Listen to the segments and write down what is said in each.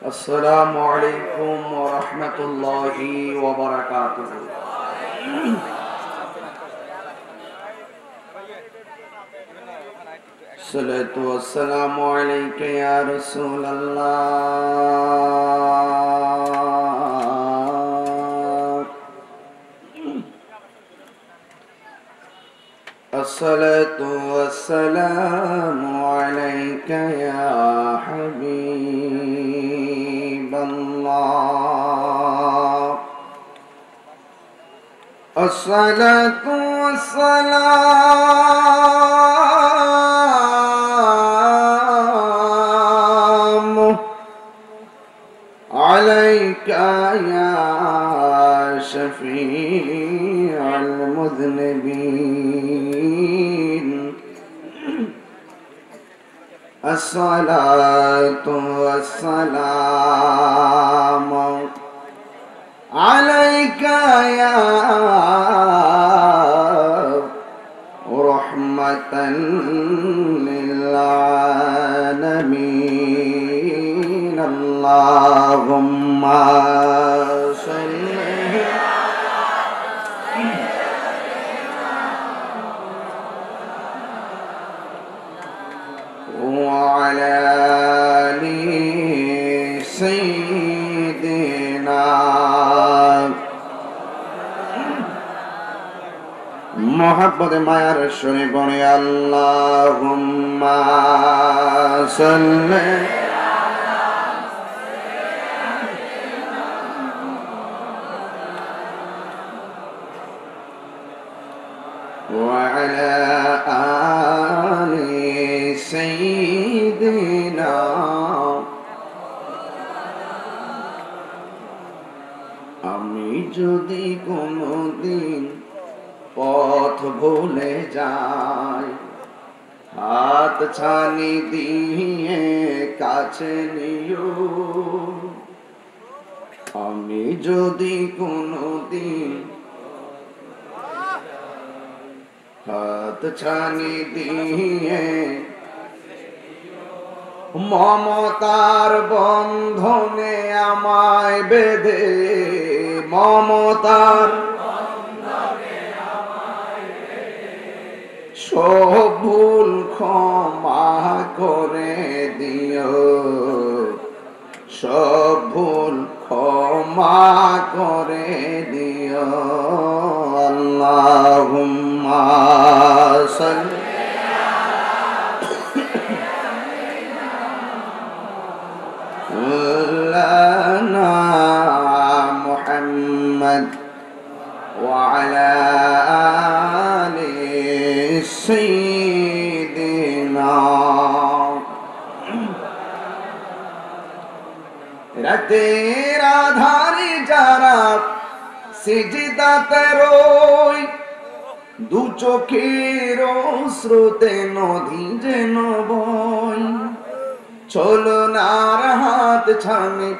السلام عليكم ورحمة الله وبركاته. الصلاة والسلام عليك يا رسول الله. الصلاة والسلام عليك يا حبيب الله. الصلاة والسلام عليك يا شفيع المذنبين. الصلاة والسلام عليك يا رحمة للعالمين. اللهم صل وعلى آل سيدنا محبت মায়ার সুরে পড়ে আল্লাহুম্মা সাল্লি وعلى آل سيدنا. আমি যদি কোনদিন পথ ভুলে যাই, হাত ছানি দিয়ে কাছে নিও। আমি যদি কোনদিন হাত ছানি দিয়ে মমতার বন্ধনে আমায় বেঁধে, মমতার সব ভুল ক্ষমা করে দিও, সব ভুল ক্ষমা করে দিও। আল্লাহুম্মা সাল্লি আলা মুহাম্মদ ওয়া আলা আলি সাইয়্যিদিনা। রাতের আধারে যারা সিজদাতে রই, দু চোখের স্রোতে নদী যেন বয়। চলনার হাত ছানে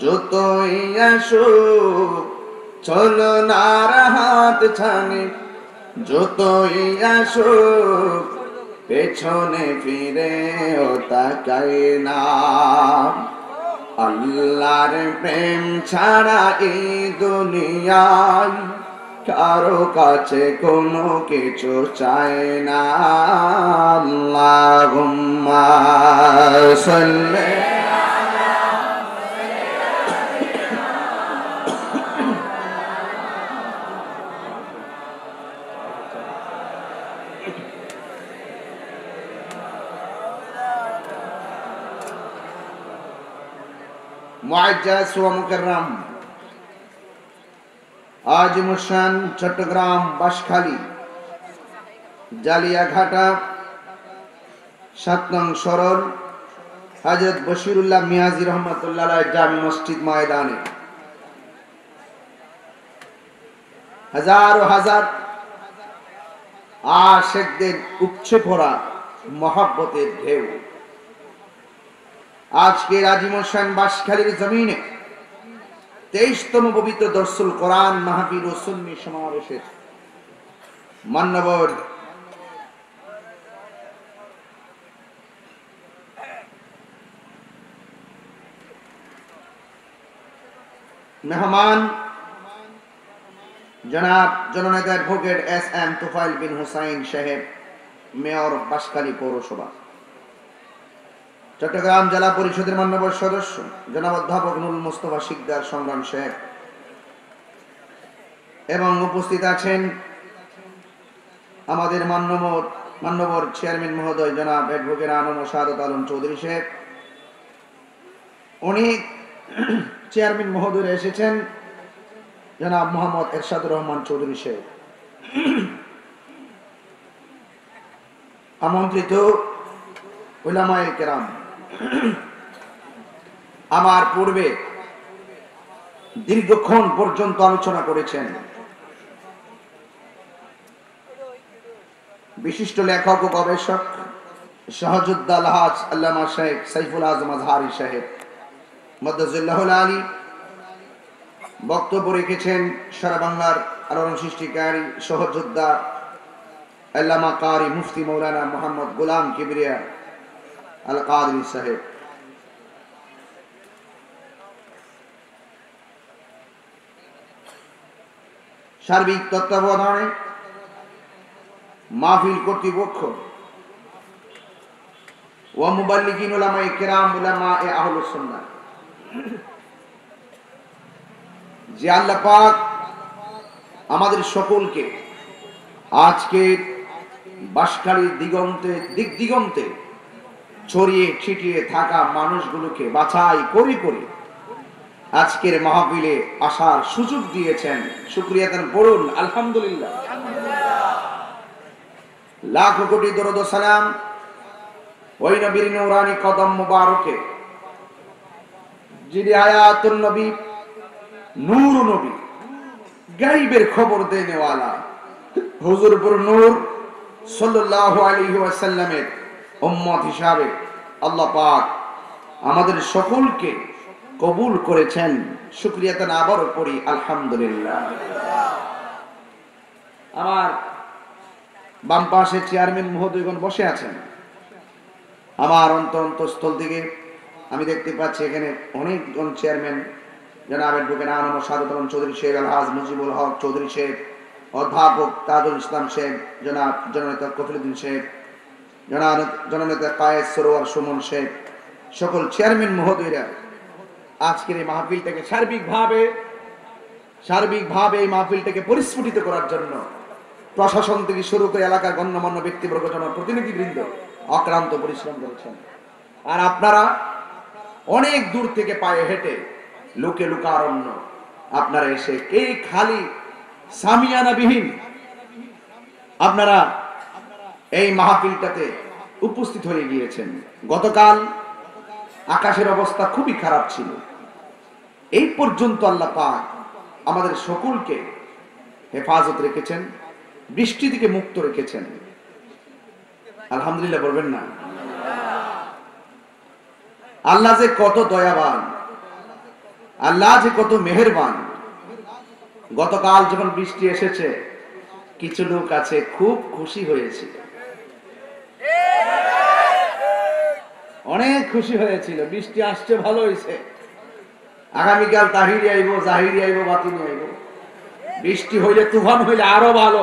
যতই আসো, চলনার হাত ছানে যতই আসো, পেছনে ফিরেও তাকাই না। আল্লাহর প্রেম ছাড়া এই দুনিয়ায় কারো কাছে কোনো কিছু চাই না। আল্লাহুম্মা সাল্লি মুআজ্জাজ ওয়া মুকাররম, আজিমুশান চট্টগ্রাম বাঁশখালী জালিয়াঘাটা ৭ নং সরল হযরত বশিরুল্লাহ মিয়াজি রহমাতুল্লাহ আলাইহি জামি মসজিদ ময়দানে হাজার হাজার আশিকদের উপচে পড়া মহব্বতের ঢেউ আজকে আজিমুশান বাঁশখালীর জমিনে 23তম পবিত্র দরসুল কোরআন মাহফিল ও সুন্নি সমাবেশের মান্যবর মেহমান জনাব জননেতা অ্যাডভোকেট এস.এম. তুফাইল বিন হুসাইন সাহেব, মেয়র বাঁশখালী পৌরসভা, চট্টগ্রাম জেলা পরিষদের মাননীয় সদস্য জনাব অধ্যাপক নুরুল মুস্তফা শিকদার সংগ্রাম সাহেব, এবং উপস্থিত আছেন আমাদের মান্যবর চেয়ারম্যান মহোদয় জনাব অ্যাডভোকেট আনম শাহাদাত আলম চৌধুরী সাহেব। উনি চেয়ারম্যান মহোদয় এসেছেন জনাব মোহাম্মদ এরশাদুর রহমান চৌধুরী সাহেব, আমন্ত্রিত উলামায়ে কেরাম, আমার পূর্বে দীর্ঘক্ষণ পর্যন্ত আলোচনা করেছেন বিশিষ্ট লেখক ও গবেষক শাহজুদ্দ আলহাজ আল্লামা শেখ সাইফুল আজম আজহারি সাহেব মদ্দাজিল্লাহুল আলী। বক্তব্য রেখেছেন সারা বাংলার আলোড়ন সৃষ্টিকারী সহযোদ্ধা আল্লামা কারি মুফতি মৌলানা মোহাম্মদ গোলাম কিবরিয়া আল কাদরি সাহেব। সার্বিক তত্ত্বাবধানে মাহফিল কর্তৃপক্ষ ওয়া মুবাল্লিগিন উলামায়ে কেরাম উলামায়ে আহলুস সুন্নাহ, যে আল্লাহ পাক আমাদের সকলকে আজকে বাঁশখালীর দিক দিগন্তে ছড়িয়ে ছিটিয়ে থাকা মানুষগুলোকে বাছাই করে করে আজকের মাহফিলে আসার সুযোগ দিয়েছেন। শুকরিয়া তার বলুন আলহামদুলিল্লাহ। লাখ কোটি দরুদ ও সালাম ওই নবীর নূরানি কদম মুবারকে, যিনি হায়াতুন নবী, নূর নবী, গায়বের খবর দেনেওয়ালা হুজুর পুর নূর সাল্লাল্লাহু আলাইহি ওয়াসাল্লামের উম্মত হিসাবে আল্লাহ পাক আমাদের সকলকে কবুল করেছেন। শুকরিয়া তার আবারও করি আলহামদুলিল্লাহ। আমার বাম পাশে চেয়ারম্যান মহোদয়গণ বসে আছেন। আমার অন্তঃস্থল থেকে আমি দেখতে পাচ্ছি এখানে অনেকজন চেয়ারম্যান, জনাব অ্যাডভোকেট আনম শাহাদাত আলম চৌধুরী সাহেব, আলহাজ মুজিবুল হক চৌধুরী সাহেব, অধ্যাপক তাজুল ইসলাম সাহেব, জনাব জননেতা কফিলউদ্দিন সাহেব, জননেতা কায়েস সরোয়ার সুমন সাহেব, সকল চেয়ারম্যান মহোদয়রা আজকের এই মাহফিলটাকে সার্বিকভাবে এই মাহফিলটাকে পরিস্ফুটিত করার জন্য প্রশাসন থেকে শুরু করে এলাকার গণ্যমান্য ব্যক্তিবর্গ, জনপ্রতিনিধিবৃন্দ অক্লান্ত পরিশ্রম করেছেন। আর আপনারা অনেক দূর থেকে পায়ে হেঁটে লোকে লোকারণ্য আপনারা এসে এই খালি সামিয়ানাবিহীন আপনারা এই মাহফিলটাতে উপস্থিত হয়ে গিয়েছেন। গতকাল আকাশের অবস্থা খুবই খারাপ ছিল। এই পর্যন্ত আল্লাহ পাক আমাদের সকলকে হেফাজত রেখেছেন, বৃষ্টি থেকে মুক্ত রেখেছেন। আলহামদুলিল্লাহ বলবেন না? আল্লাহ যে কত দয়াবান, আল্লাহ যে কত মেহেরবান। গতকাল যখন বৃষ্টি এসেছে কিছু লোক আছে খুব খুশি হয়েছিল, অনেক খুশি হয়েছিল, বৃষ্টি আসছে ভালো হয়েছে, আগামীকাল তাহিরি আইব, জাহিরি আইব, বাতিনি আইব, বৃষ্টি হইলে তুফান হইলে আরো ভালো।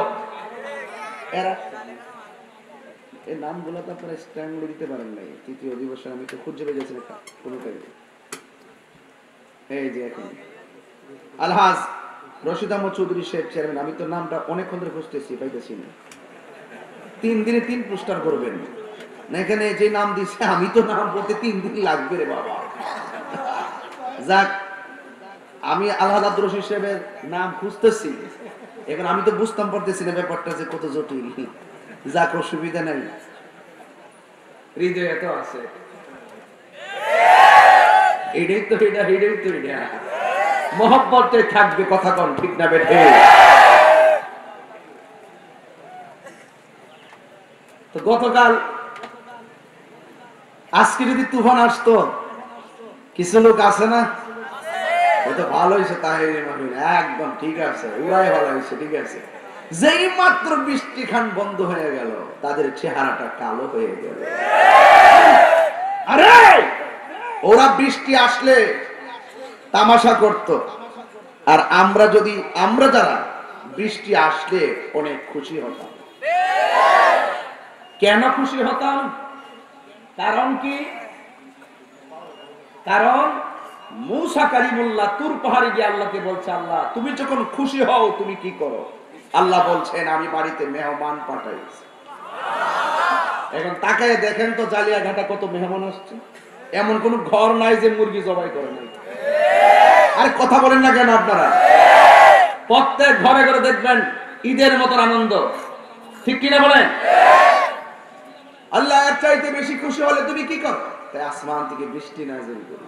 এরা এই নামগুলো তো আপনারা স্ট্যান্ড দিতে পারেন নাই। তৃতীয় অধিবেশন আমি তো খুঁজে পেয়েছি কোনোটাই। এই যে এখন আলহাজ রশিদ আহমদ চৌধুরী সাহেব চেয়ারম্যান, আমি তো নামটা অনেকক্ষণ ধরে খুঁজতেছি, পাইতেছি না। 3 দিনে 3 পোস্টার করবেন না, এখানে যে নাম দিছে আমি তো নাম বলতে 3 দিন লাগবে রে বাবা। যাক, আমি আলহাজ আব্দুর রশিদ সাহেবের নাম খুঁজতেছি, এখন আমি তো বুঝতাম পারতেছি না ব্যাপারটা যে কত জটিল। যাক, অসুবিধা নাই, হৃদয় এত আছে, এটাই তো এটা মহব্বতে থাকবে, কথা কন ঠিক না বেঠে? তো গতকাল আজকে যদি তুফান আসতো, কিছু লোক আছে না, এটা ভালো হয়েছে, তাহিরি মাহফিল একদম ঠিক আছে, ওরাই ভালো হয়েছে, ঠিক আছে। যেই মাত্র বৃষ্টি খান বন্ধ হয়ে গেল, তাদের চেহারাটা কালো হয়ে গেল। আরে ওরা বৃষ্টি আসলে তামাশা করত, আর আমরা যারা বৃষ্টি আসলে অনেক খুশি হতাম। কেন খুশি হতাম? কারণ কি? কারণ মূসা কালিমুল্লাহ তুর পাহাড়ে গিয়ে আল্লাহকে বলছে, আল্লাহ তুমি যখন খুশি হও তুমি কি করো? আল্লাহ বলছেন, আমি বাড়িতে মেহমান পাঠাইছি। এখন তাকায় দেখেন তো জালিয়াঘাটা কত মেহমান আসছে। এমন কোন ঘর নাই যে মুরগি জবাই করে নাই। আর কথা বলেন না কেন আপনারা? প্রত্যেক ঘরে ঘরে দেখবেন ঈদের মতন আনন্দ, ঠিক কিনা বলেন? আল্লাহ এর চাইতে বেশি খুশি হলে তুমি কি করো? তাই আসমান থেকে বৃষ্টি নাযিল করি।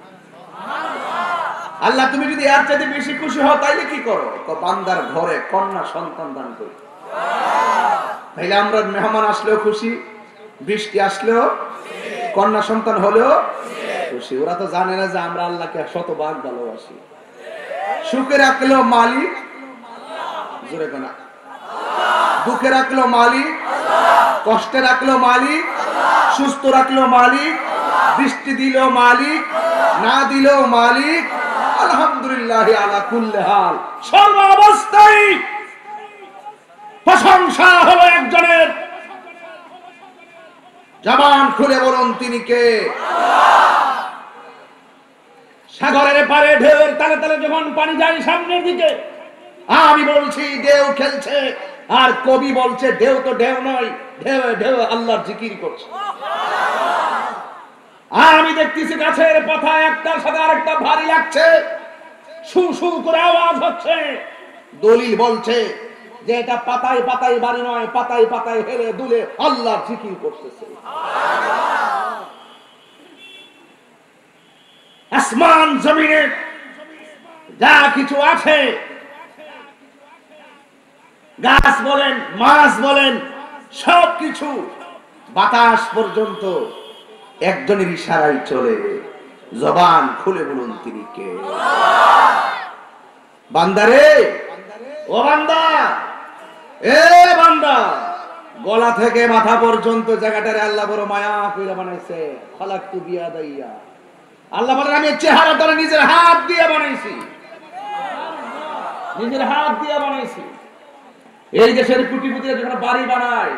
আল্লাহ তুমি যদি এর চাইতে বেশি খুশি হও তাইলে কি করো? বান্দার ঘরে কন্যা সন্তান দান করি। তাইলে আমরা মেহমান আসলেও খুশি, বৃষ্টি আসলেও, কন্যা সন্তান হলেও খুশি। ওরা তো জানে না যে আমরা আল্লাহকে শতভাগ ভালোবাসি। সুখে রাখলেও মালিক, জোরে কোনা, দুঃখে রাখলেও মালিক, কষ্টে রাখলেও মালিক, সুস্থ রাখলেও মালিক, বৃষ্টি দিলেও মালিক, না দিলেও মালিক। আলহামদুলিল্লাহ আলা কুল্লি হাল, সর্ব অবস্থায় প্রশংসা হলো একজনের। জবান খুলে বলুন তিনি কে? সাগরের পারে ঢেউয়ের তালে তালে যখন পানি যায় সামনের দিকে, আমি বলছি ঢেউ খেলছে, আর কবি বলছে ঢেউ তো ঢেউ নয়, ঢেউ ঢেউ আল্লাহর জিকির করছে। আর আমি দেখতেছি গাছের পাতা একটার সাথে আরেকটা ভারী লাগছে, সু সু করে আওয়াজ হচ্ছে। দলিল বলছে যে এটা পাতায় পাতায় বাড়ি নয়, পাতায় পাতায় হেলে দুলে আল্লাহর জিকির করতেছে। আসমান জমিনে যা কিছু আছে, গাছ বলেন, মাছ বলেন, সবকিছু, বাতাস পর্যন্ত একজনের ইশারায় চলে। জবান খুলে বলুন তিনি কে? বান্দারে, ও বান্দা, এ বান্দা, গলা থেকে মাথা পর্যন্ত জায়গাটারে আল্লাহ বড় মায়া করে বানাইছে। খালাকতু বিয়াদাইয়া, আল্লাহ বলেন আমি চেহারাটা নিজের হাত দিয়ে বানাইছি, নিজের হাত দিয়ে বানাইছি। এই দেশের কোটিপতিরা যখন বাড়ি বানায়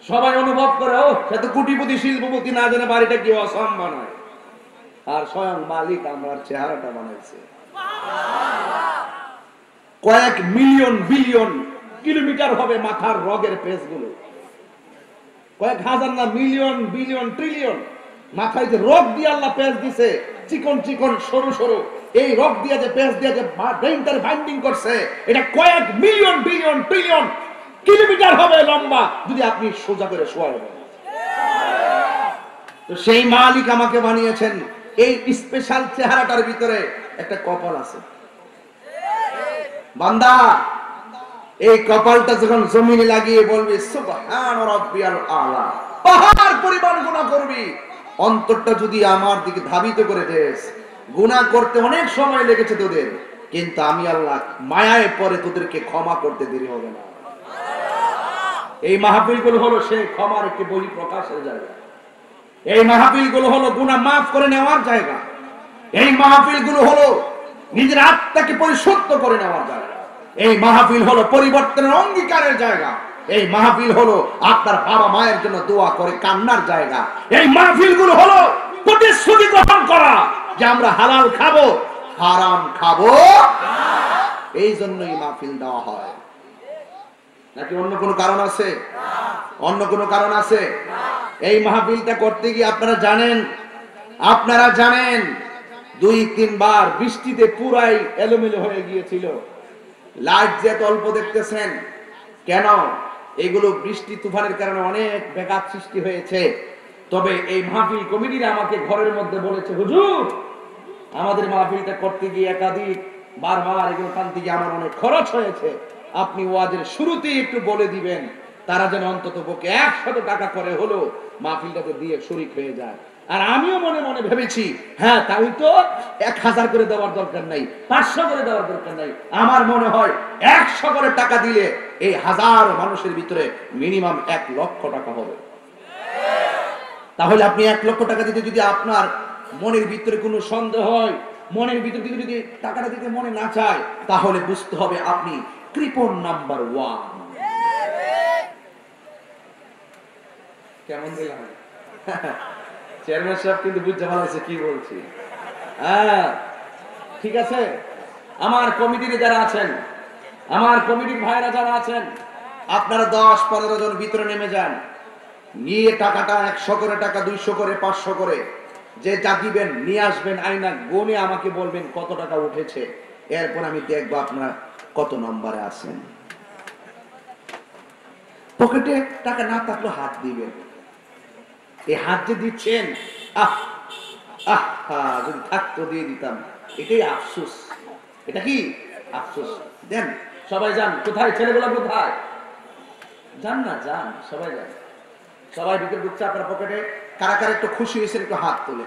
সবাই অনুভব করে, ও সে তো কোটিপতি শিল্পপতি, না জানে বাড়িটা কি অসম বানায়। আর স্বয়ং মালিক আমার চেহারাটা বানাইছে। কয়েক মিলিয়ন বিলিয়ন কিলোমিটার হবে মাথার রগের পেশগুলো, কয়েক হাজার না মিলিয়ন বিলিয়ন ট্রিলিয়ন মাথায় যে রগ দিয়ে আল্লাহ পেশ দিছে, চিকন চিকন সরু সরু, এই রগ দিয়ে যে পেশ দিয়ে যে ব্রেইনটার বাইন্ডিং করছে, এটা কয়েক মিলিয়ন বিলিয়ন ট্রিলিয়ন কিলোমিটার হবে লম্বা যদি আপনি সোজা করে শোয়াবেন। তো সেই মালিক আমাকে বানিয়েছেন। এই স্পেশাল চেহারাটার ভিতরে একটা কপাল আছে। বান্দা, এই কপালটা যখন জমিনে লাগিয়ে বলবি সুবহান রাব্বিয়াল আলা, পাহাড় পরিমাণ গুনাহ করবি, অন্তরটা যদি আমার দিকে ধাবিত করে দেস, গুনাহ করতে অনেক সময় লেগেছে তোদের, কিন্তু আমি আল্লাহ মায়ায় পরে তোদেরকে ক্ষমা করতে দেরি হবে না। এই মাহফিলগুলো হলো সেই ক্ষমার একটি বহি প্রকাশের জায়গা। এই মাহফিলগুলো হলো গুনাহ মাফ করে নেওয়ার জায়গা। এই মাহফিলগুলো হলো নিজের আত্মাকে পরিশুদ্ধ করে নেওয়ার জায়গা। এই মাহফিল হলো পরিবর্তনের অঙ্গীকারের জায়গা। এই মাহফিল হলো আপনার বাবা মায়ের জন্য দোয়া করে কান্নার জায়গা। এই মাহফিলগুলো হলো প্রতিশ্রুতি গ্রহণ করা যে আমরা হালাল খাবো, হারাম খাবো। এই জন্যই মাহফিল দেওয়া হয়, নাকি অন্য কোনো কারণ আছে? অন্য কোনো কারণ আছে? এই মাহফিলটা করতে গিয়ে আপনারা জানেন 2-3 বার বৃষ্টিতে পুরাই এলোমেলো হয়ে গিয়েছিল। লাইট যে অল্প দেখতেছেন কেন? এগুলো বৃষ্টি তুফানের কারণে অনেক ব্যাঘাত সৃষ্টি হয়েছে। তবে এই মাহফিল কমিটিরা আমাকে ঘরের মধ্যে বলেছে, হুজুর আমাদের মাহফিলটা করতে গিয়ে একাধিক বারবার এগুলো টানতে গিয়ে আমার অনেক খরচ হয়েছে, আপনি ওয়াজের শুরুতেই একটু বলে দিবেন, তারা যেন অন্তত পক্ষে 100 টাকা করে হলো মাহফিলটাকে দিয়ে শরীক হয়ে যায়। আর আমিও মনে মনে ভেবেছি, হ্যাঁ তাই তো 1000 করে দেওয়ার দরকার নাই, 500 করে দেওয়ার দরকার নাই। আমার মনে হয় 100 করে টাকা দিলে এই 1000 মানুষের ভিতরে মিনিমাম 1 লক্ষ টাকা হবে। তাহলে আপনি 1 লক্ষ টাকা দিতে যদি আপনার মনের ভিতরে কোনো সন্দেহ হয় মনের ভিতর থেকে যদি টাকাটা দিতে মনে না চায়, তাহলে বুঝতে হবে আপনি কৃপণ নাম্বার 1। কেমন দিলাম? চেয়ারম্যান সাহেব কিন্তু বুঝতে পারছে কি বলছি। হ্যাঁ, ঠিক আছে। আমার কমিটিতে যারা আছেন, আমার কমিটির ভাইরা যারা আছেন, আপনারা 10-15 জন ভিতরে নেমে যান, নিয়ে টাকাটা 100 করে টাকা, 200 করে, 500 করে যে যা দিবেন নিয়ে আসবেন, আয়না গনে আমাকে বলবেন কত টাকা উঠেছে। এরপর আমি দেখবো আপনারা কত নম্বরে আছেন। পকেটে টাকা না থাকলে হাত দিবেন। এই হাত যে দিচ্ছেন, যদি থাকতো দিয়ে দিতাম, এটাই আফসোস। এটা কি আফসোস? দেন, সবাই যান। কোথায় ছেলেগুলো? কোথায় যান? না যান, সবাই যান। সবাই ভিতরে ঢুকছে আপনার পকেটে। কারা কারা একটু খুশি হয়েছেন একটু হাত তোলে,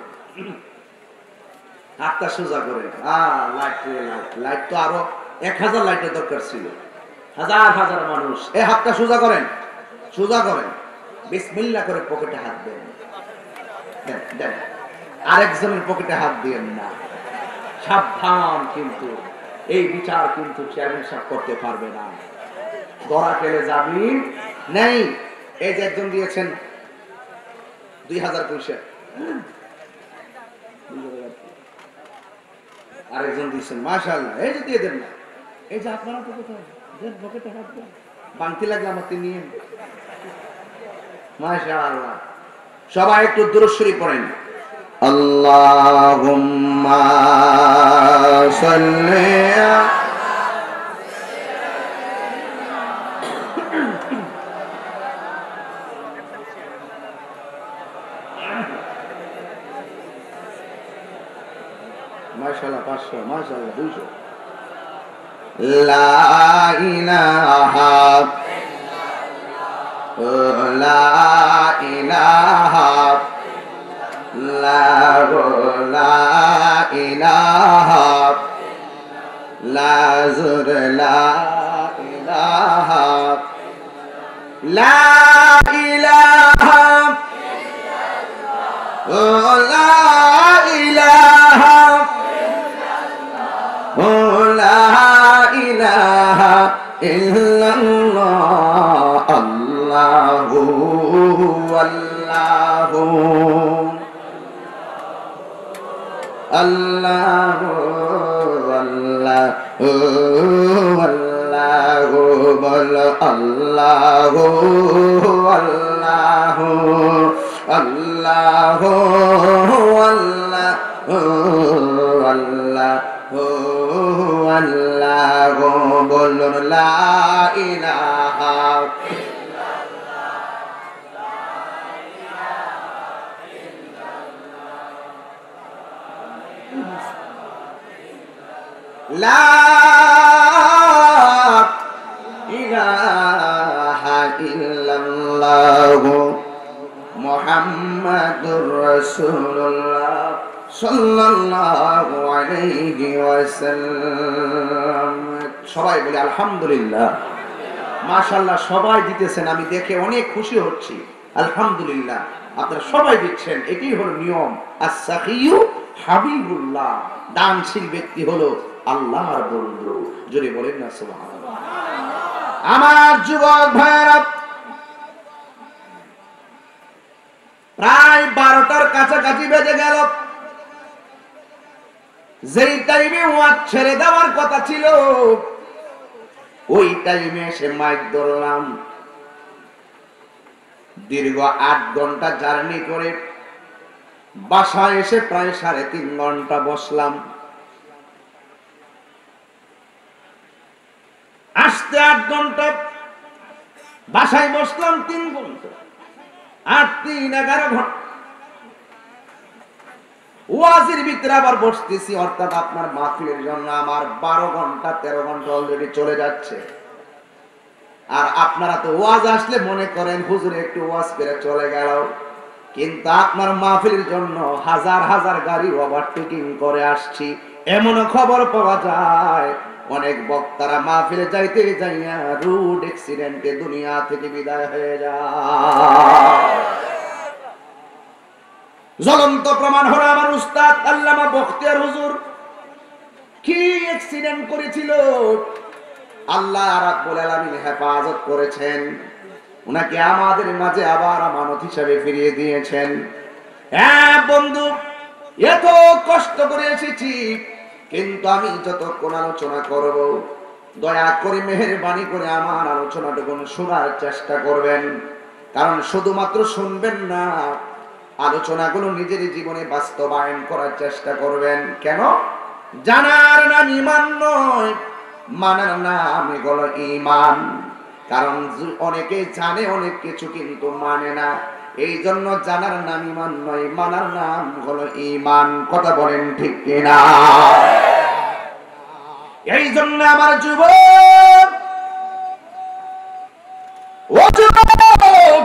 হাতটা সোজা করে। লাইট তো আরো 1000 লাইটের দরকার ছিল, হাজার হাজার মানুষ। এই হাতটা সোজা করেন, সোজা করেন, বিসমিল্লাহ করে পকেটে হাত দেন। দেন, আরেকজনের পকেটে হাত দিয়েন না। সাবধান, কিন্তু এই বিচার কিন্তু চেয়ারম্যান সাহেব করতে পারবে না। ধরা খেলে জামিন নেই। এই যে একজন দিয়েছেন 2000 পয়সা, আরেকজন দিয়েছেন মাশাআল্লাহ, এই যে দিয়ে দেন না। এই যে আপনারা তো কোথায় দেন, পকেটে হাত দেন। বাংতি লাগলে আমাকে নিয়ে মাশাআল্লাহ। সবাই একটু দুরূদ শরীফ পড়েন। আল্লাহুম্মা সাল্লি মাশাআল্লাহ 500, মাশাআল্লাহ 200। লা ইলাহা লা ইলাহা লা ইলাহা লা জুর লা ইলাহা লা ইলাহা লা ইলাহা লা ইলাহা ইল্লাল্লাহ আল্লাহু আল্লাহু আল্লাহু আল্লাহু আল্লাহু বল আল্লাহু আল্লাহু আল্লাহু আল্লাহু আল্লাহু আল্লাহু বল লা ইলাহা লা ইলাহা ইল্লাল্লাহ মুহাম্মাদুর রাসূলুল্লাহ সাল্লাল্লাহু আলাইহি ওয়াসাল্লাম। সবাই বলি আলহামদুলিল্লাহ। মাশাআল্লাহ, সবাই দিতেছেন, আমি দেখে অনেক খুশি হচ্ছি। আলহামদুলিল্লাহ, আপনারা সবাই দিচ্ছেন, এটাই হলো নিয়ম। as-সাখিয়ু হাবিবুল্লাহ, দানশীল ব্যক্তি হলো আল্লাহর বন্ধু। জোরে বলেন না সুবহানাল্লাহ। আমার যুবক ভাইরা, প্রায় 12টার কাছাকাছি বেজে গেল। যেই টাইমে ওয়াজ ছেড়ে দেওয়ার কথা ছিল, ওই টাইমে এসে মাইক ধরলাম। দীর্ঘ 8 ঘন্টা জার্নি করে বাসায় এসে প্রায় 3.5 ঘন্টা বসলাম। আসতে 8 ঘন্টা, বাসায় বসলাম 3 ঘন্টা, 8 3 11 ঘন্টা। ওয়াজের ভিতরে আবার বসতেছি, অর্থাৎ আপনার মাহফিলের জন্য আমার 12 ঘন্টা 13 ঘন্টা অলরেডি চলে যাচ্ছে। আর আপনারা তো ওয়াজ আসলে মনে করেন হুজুর একটু ওয়াজ করে চলে গেল, কিন্তু আপনার মাহফিলের জন্য হাজার হাজার গাড়ি ওভারটেকিং করে আসছি। এমন খবর পাওয়া যায় অনেক বক্তারা মাহফিলে যাইতে যাইয়া রোড অ্যাক্সিডেন্টে দুনিয়া থেকে বিদায় হয়ে যায়। জ্বলন্ত প্রমাণ হলো আমার উস্তাদ আল্লামা বখতিয়ার হুজুর কি অ্যাক্সিডেন্ট করেছিল, আল্লাহ রাব্বুল আলামিন হেফাজত করেছেন, উনাকে আমাদের মাঝে আবার আমানত হিসেবে ফিরিয়ে দিয়েছেন। হ্যাঁ বন্ধু, এত কষ্ট করে এসেছি, কিন্তু আমি যতক্ষণ আলোচনা করব, দয়া করে মেহেরবানি করে আমার আলোচনাটুকু শোনার চেষ্টা করবেন। কারণ শুধুমাত্র শুনবেন না, আলোচনাগুলো নিজের জীবনে বাস্তবায়ন করার চেষ্টা করবেন। কেন? জানার নাম ঈমান নয়, মানার নাম হলো ঈমান। কারণ অনেকে জানে অনেক কিছু কিন্তু মানে না, এই জন্য জানার নাম ঈমান নয়, মানার নাম হলো ঈমান। কথা বলেন ঠিক কিনা? এই জন্য আমার যুবক, ও যুবক,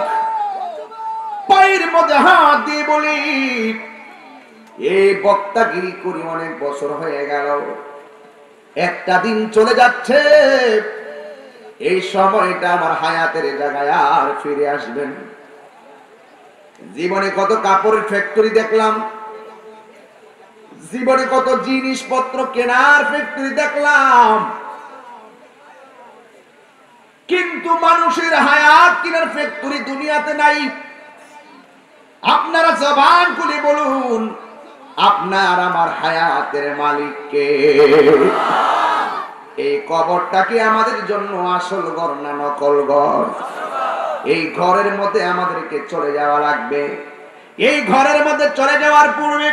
পায়ের মধ্যে হাত দিয়ে বলি, এই বক্তাগিরি করি অনেক বছর হয়ে গেল, একটা দিন চলে যাচ্ছে, এই সময়টা আমার হায়াতের জায়গায় আর ফিরে আসবেন। জীবনে কত কাপড়ের ফ্যাক্টরি দেখলাম, জীবনে কত জিনিসপত্র কেনার ফ্যাক্টরি দেখলাম, কিন্তু মানুষের হায়াত কেনার ফ্যাক্টরি দুনিয়াতে নাই। আপনারা জবান খুলে বলুন, আপনার আমার হায়াতের মালিক কে? এই কবরটা কি আমাদের জন্য আসল ঘর না নকল ঘর? এই ঘরের মধ্যে আমাদেরকে চলে যাওয়া লাগবে। এই ঘরের মধ্যে চলে যাওয়ার পূর্বে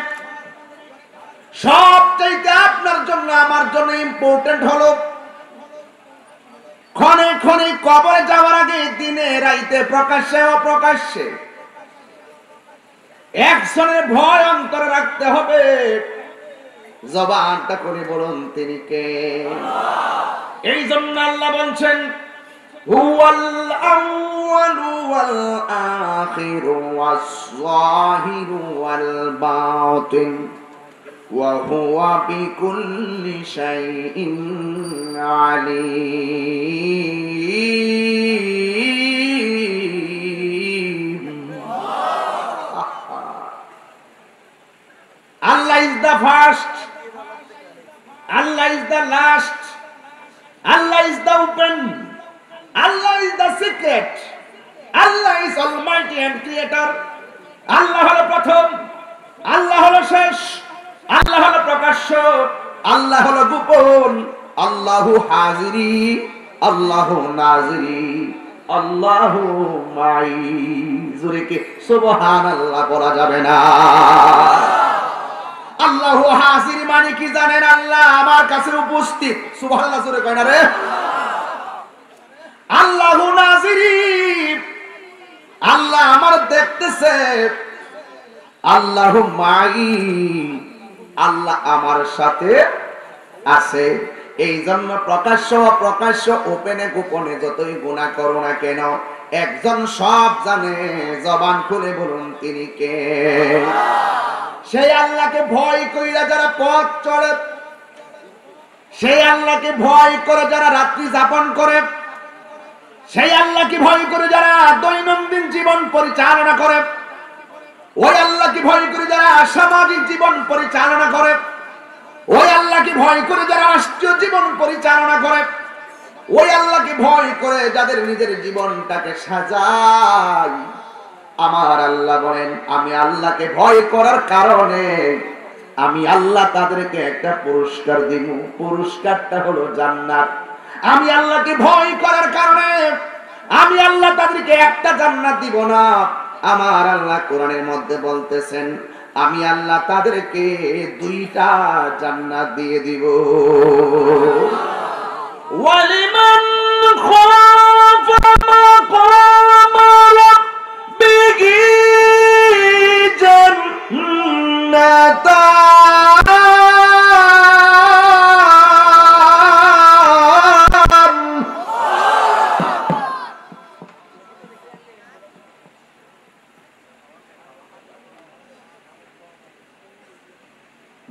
সবচাইতে আপনার জন্য আমার জন্য ইম্পর্টেন্ট হলো, ক্ষণে ক্ষণে কবরে যাওয়ার আগে, দিনে রাইতে, প্রকাশ্যে অপ্রকাশ্যে একজনের ভয় অন্তরে রাখতে হবে। জবানটা করে বলুন তিনি কে? এই জন্য আল্লাহ বলছেন, হুয়াল আউয়ালু ওয়াল আখিরু ওয়াস যাহিরু ওয়াল বাতিন ওয়া হুয়া বিকুল্লি শাইইন Alim. Allah is the first, Allah is the last, Allah is the open, Allah is the secret, Allah is almighty and creator. আল্লাহ হলো প্রথম, আল্লাহ হলো শেষ, আল্লাহ হলো প্রকাশ্য, আল্লাহ হলো গোপন, আল্লাহু হাজিরি, আল্লাহু নাজিরি, আল্লাহু মাই। জোরে কি সুবহানাল্লাহ বলা যাবে না? আল্লাহু হাজির মানে কি জানেন? আল্লাহ আমার কাছে উপস্থিত। সুবহানাল্লাহ জোরে কয় না রে? আল্লাহু নাজিরি, আল্লাহ আমার দেখতেছে। আল্লাহু মাই, আল্লাহ আমার সাথে আছে। এই জন্য প্রকাশ্য অপ্রকাশ্য, ওপেনে গোপনে যতই গুনাহ করো না কেন, একজন সব জানে। জবান খুলে বলুন তিনি কে? সেই আল্লাহকে ভয় কইরা যারা পথ চলে, সেই আল্লাহকে ভয় করে যারা রাত্রি যাপন করে, সেই আল্লাহকে ভয় করে যারা দৈনন্দিন জীবন পরিচালনা করে, ওই আল্লাহকে ভয় করে যারা সামাজিক জীবন পরিচালনা করে, ওই আল্লাহকে ভয় করে যারা রাষ্ট্রীয় জীবন পরিচালনা করে, ওই আল্লাহকে ভয় করে যাদের নিজের জীবনটাকে সাজায়, আমার আল্লাহ বলেন, আমি আল্লাহকে ভয় করার কারণে আমি আল্লাহ তাদেরকে একটা পুরস্কার দিব। পুরস্কারটা হলো জান্নাত। আমি আল্লাহকে ভয় করার কারণে আমি আল্লাহ তাদেরকে একটা জান্নাত দিব না, আমার আল্লাহ কোরআনের মধ্যে বলতেছেন, আমি আল্লাহ তাদেরকে দুইটা জান্নাত দিয়ে দিব। ওয়ালিমান খাফা মাকামা রাব্বিহি জান্নাতান।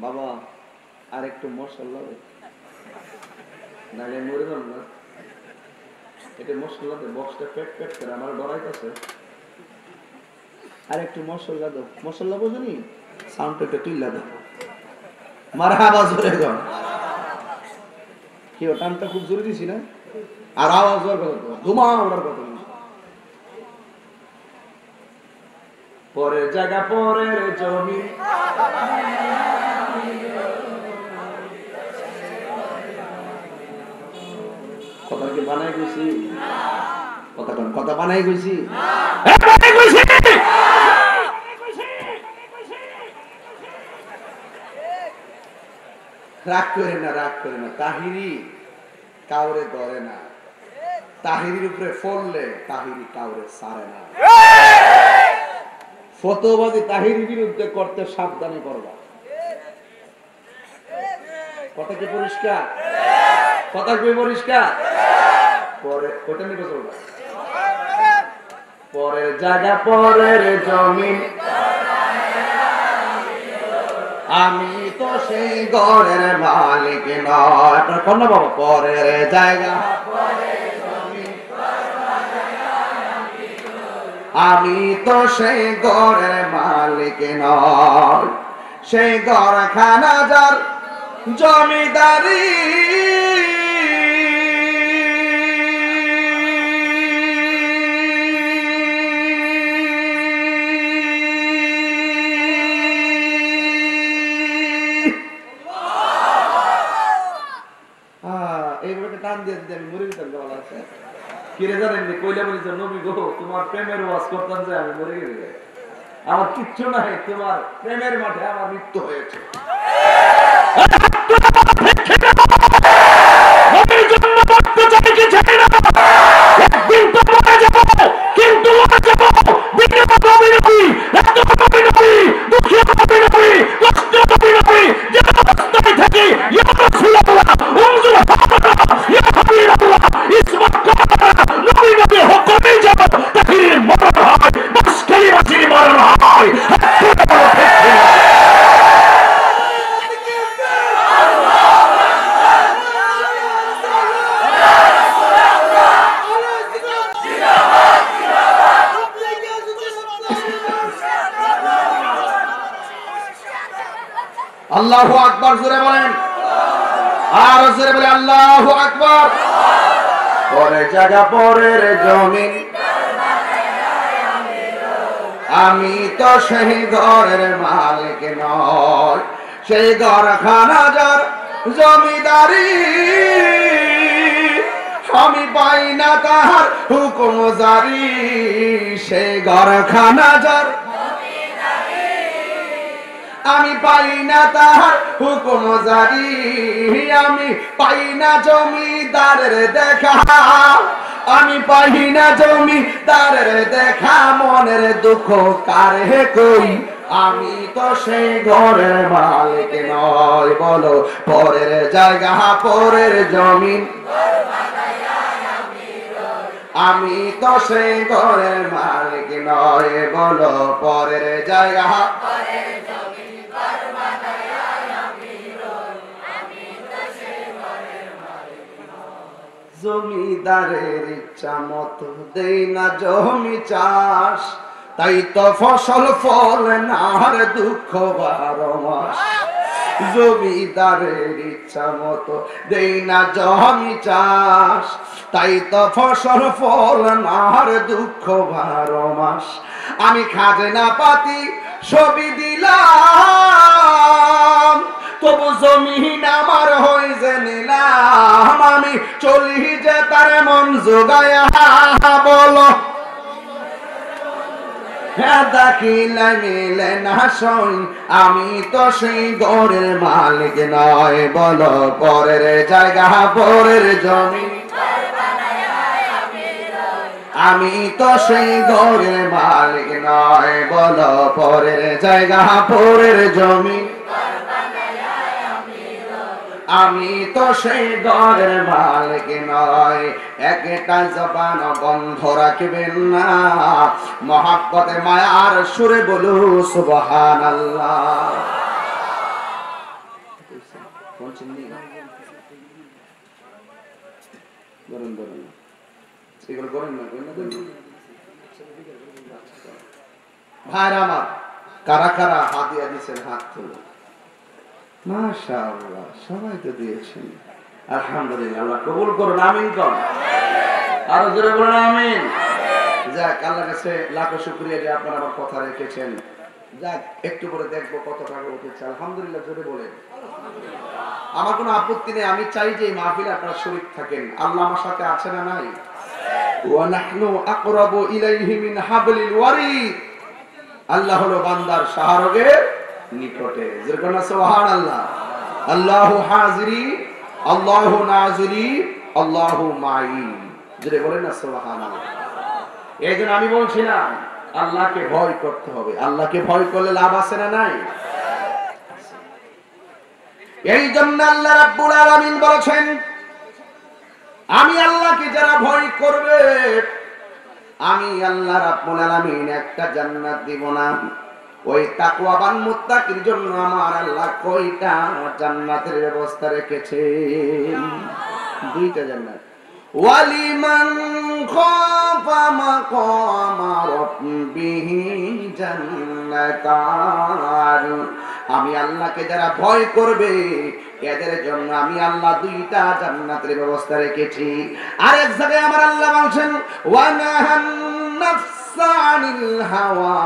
বাবা আর একটু মশলা নালে মরে যান না, এটা মশলা দে, বক্সটা পেট পেট করে আমার ডরাইতেছে। আর একটু মশলা দাও, মশলা বোঝনি, সাউন্ডটা একটু তুইলা দাও। মারহাবা জোরে দাও। কি টানটা খুব জোরে দিছি না? আর আওয়াজ হওয়ার কথা, ধুমা ওঠার কথা। পরের জায়গা পরের জমি, কথা কি বানাই গেছি? কথা বানাই গেছি? রাগ করে না, রাগ করে না। তাহিরি কাউরে ধরে না, তাহিরির উপরে ফললে তাহিরি কাউরে ছাড়ে না। ফতোবাদী তাহিরির বিরুদ্ধে করতে সাবধানে করবা। কথা কি পরিষ্কার? কথা কি পরিষ্কার? পরে কোটা নিবে চলবা। পরের জায়গা পরের জমি, আমি তো সেই ঘরের মালিক নয়। আপনার কন্যা বাবা, পরের জায়গা পরের জমি, আমি তো সেই ঘরের মালিক নয়। সেই ঘরখানা যার জমিদারি, এইভাবে টান দিয়ে দিতে আমি মরে যেতাম। বলা আছে কিরে জানেন কইলা বলি নবী গো, তোমার প্রেমের ওয়াজ করতাম যে আমি মরে গেলে, আমার কিচ্ছু নাই, তোমার প্রেমের মাঠে আমার মৃত্যু হয়েছে। আল্লাহু আকবার জোরে বলেন, আর জোরে বলে আল্লাহু আকবার। পরের জায়গা পরের জমি, আমি তো সেই ঘরের মালিক নয়। সেই ঘরখানা যার জমিদারি, আমি পাই না তাহার হুকুম জারি। সেই ঘরখানা যার আমি পাই না তাহার হুকুম জারি। আমি পাই না জমিদারের দেখা, আমি পাই না জমিদারের দেখা। মনের দুঃখ কারে কই, আমি তো সেই ঘরের মালিক নয়। বলো পরের জায়গা পরের জমি, আমি তো সেই ঘরের মালিক নয়। বলো পরের জায়গা জমিদারের ইচ্ছা মতো দেই না জমি চাষ, তাই তো ফসল ফলে না আর দুঃখ 12 মাস। জমিদারের ইচ্ছা মতো দেই না জমি চাষ, তাই তো ফসল ফলে না আর দুঃখ 12 মাস। আমি খাজনা পাতি সবই দিলাম, তবু জমিন আমার হই যে নিলাম। আমি চলি যে তার মন জোগায়া, বলো দেখিলে মিলে না সই, আমি তো সেই ঘরের মালিক নয়। বলো পরের জায়গা পরের জমি, আমি তো সেই ঘরের মালিক নয়। বলো পরের জায়গা পরের জমি, আমি তো সেই ঘরের মালিক নয়। একটা জবান বন্ধ রাখবেন না, মহাব্বতে মায়ার সুরে বলু সুবহানাল্লাহ। ভাইরা আমার, কারা কারা হাদিয়া দিচ্ছেন হাত তুলে। মাশাআল্লাহ, সবাই তো দিয়েছেন। আলহামদুলিল্লাহ, আল্লাহ কবুল করুন, আমিন করুন, আরো জোরে বলুন আমিন। যাক, আল্লাহর কাছে লাখো শুকরিয়া যে আপনারা আমার কথা রেখেছেন। যাক, একটু পরে দেখবো কত টাকা উঠেছে। আলহামদুলিল্লাহ জোরে বলেন। আমার কোনো আপত্তি নেই, আমি চাই যে এই মাহফিলে আপনারা শরীক থাকেন। আল্লাহ আমার সাথে আছে না নাই? ওয়া নাহনু আকরাবু ইলাইহি মিন হাবলিল ওয়ারিদ। আল্লাহ হলো বান্দার শাহরগের নিকটে। যেরকম সুবহানাল্লাহ। আল্লাহু হাজিরি, আল্লাহু নাজিরি, আল্লাহু মাই। জোরে বলেন না সুবহানাল্লাহ। এইজন্য আমি বলছিলাম আল্লাহকে ভয় করতে হবে। আল্লাহকে ভয় করলে লাভ আছে না নাই? এই জন্য আল্লাহ রাব্বুল আলামিন বলেছেন, আমি আল্লাহকে যারা ভয় করবে আমি আল্লাহ রাব্বুল আলামিন একটা জান্নাত দিব না। ওই তাকওয়াবান মুত্তাকির জন্য আমার আল্লাহ কয়টা জান্নাতের ব্যবস্থা রেখেছেন? দুইটা জান্নাত। ওয়ালিমান খাফা মাকামা রাব্বিহি জান্নাতান। আমি আল্লাহকে যারা ভয় করবে এদের জন্য আমি আল্লাহ দুইটা জান্নাতের ব্যবস্থা রেখেছি। আর এক জায়গায় আমার আল্লাহ বলছেন, ওয়া নাহান নাফসা আনিল হাওয়া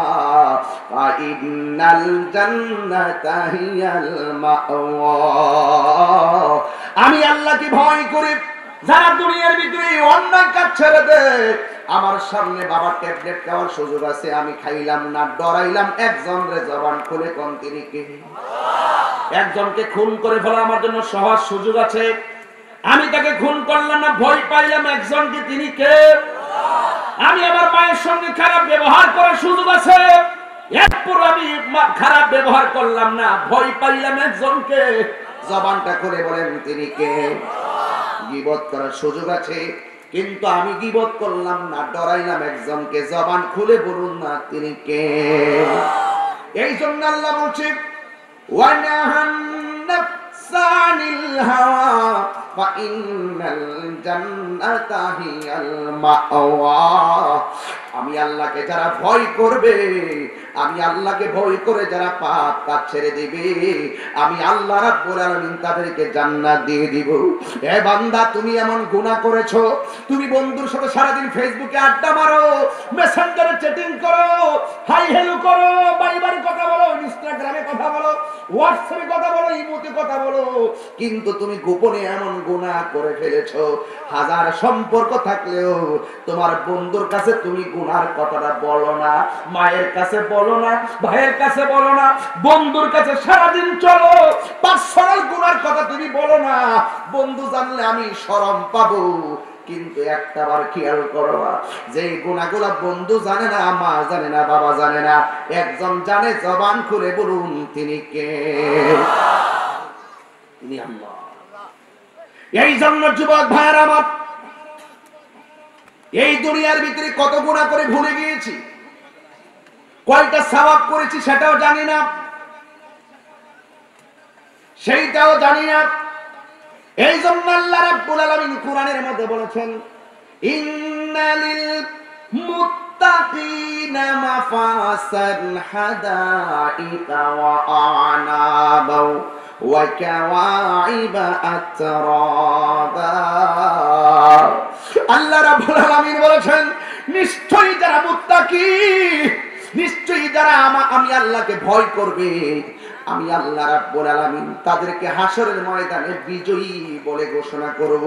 ফা ইন্নাল জান্নাতা হিয়াল মাওয়া। আমি আল্লাহকে ভয় করি যারা দুনিয়ার ভিতরে অন্যায় কাজ ছেড়ে দেয়। আমার সামনে বাবার ট্যাবলেট খাওয়ার সুযোগ আছে, আমি খাইলাম না, ডরাইলাম একজনের জবান খুলে কোন তিনি কে? একজনকে খুন করে ফেলা আমার জন্য সহজ সুযোগ আছে, আমি তাকে খুন করলাম না, ভয় পাইলাম একজনকে, তিনি কে? আমি আমার মায়ের সঙ্গে খারাপ ব্যবহার করার সুযোগ আছে, এরপর আমি খারাপ ব্যবহার করলাম না, ভয় পাইলাম একজনকে, জবানটা করে বলেন তিনি কে? গীবত করার সুযোগ আছে, কিন্তু আমি গীবত করলাম না, ডরাইলাম একজনকে, জবান খুলে বলুন না তিনি কে? এই জন্য আল্লাহ বলছে, ওয়া নাহান নাফসা আনিল হাওয়া ফা ইন্নাল জান্নাতা হিয়াল মাওয়া। আমি আল্লাহকে যারা ভয় করবে, আমি আল্লাহকে ভয় করে যারা পাপ কাজ ছেড়ে দিবে, আমি আল্লাহ রাব্বুল আলামিন তাদেরকে জান্নাত দিয়ে দিব। এ বান্দা, তুমি এমন গুনাহ করেছো, তুমি বন্ধুর সাথে সারাদিন ফেসবুকে আড্ডা মারো, মেসেঞ্জারে চ্যাটিং করো, হাই হ্যালো করো, বাইবারে কথা বলো, ইনস্টাগ্রামে কথা বলো, হোয়াটসঅ্যাপে কথা বলো, ইমোতে কথা বলো, কিন্তু তুমি গোপনে এমন গুনাহ করে ফেলেছো, হাজার সম্পর্ক থাকলেও তোমার বন্ধুর কাছে তুমি গুনার কথাটা বলো না, মায়ের কাছে বলো না, ভাইয়ের কাছে বলো না, বন্ধুর কাছে সারাদিন চলো, পার্সোনাল গুনার কথা তুমি বলো না। বন্ধু জানলে আমি শরম পাবো, কিন্তু একটাবার খেয়াল করো, যে গুনাহগুলো বন্ধু জানে না, মা জানে না, বাবা জানে না, একজন জানে, জবান খুলে বলুন তিনি কে? তিনি আল্লাহ। এই জন্য যুবক ভাইয়েরা আমার, এই দুনিয়ার ভিতরে কত গুনাহ করে ভুলে গিয়েছি, কয়টা সওয়াব করেছি সেটাও জানি না, সেইটাও জানি না। এই জন্য আল্লাহ রাব্বুল আলামিন কোরআনের মধ্যে বলেছেন, ইন্নালিল মুত্তাকিনা মাফাসান হাদাইকা ওয়া আনাবা ওয়া কাওয়াইবা আতরাবা। আল্লাহ রাব্বুল আলামিন বলেছেন, নিশ্চয়ই যারা মুত্তাকি, নিশ্চয়ই যারা আমি আল্লাহকে ভয় করবে, আমি আল্লাহ রাব্বুল আলামিন তাদেরকে হাসরের ময়দানে বিজয়ী বলে ঘোষণা করব।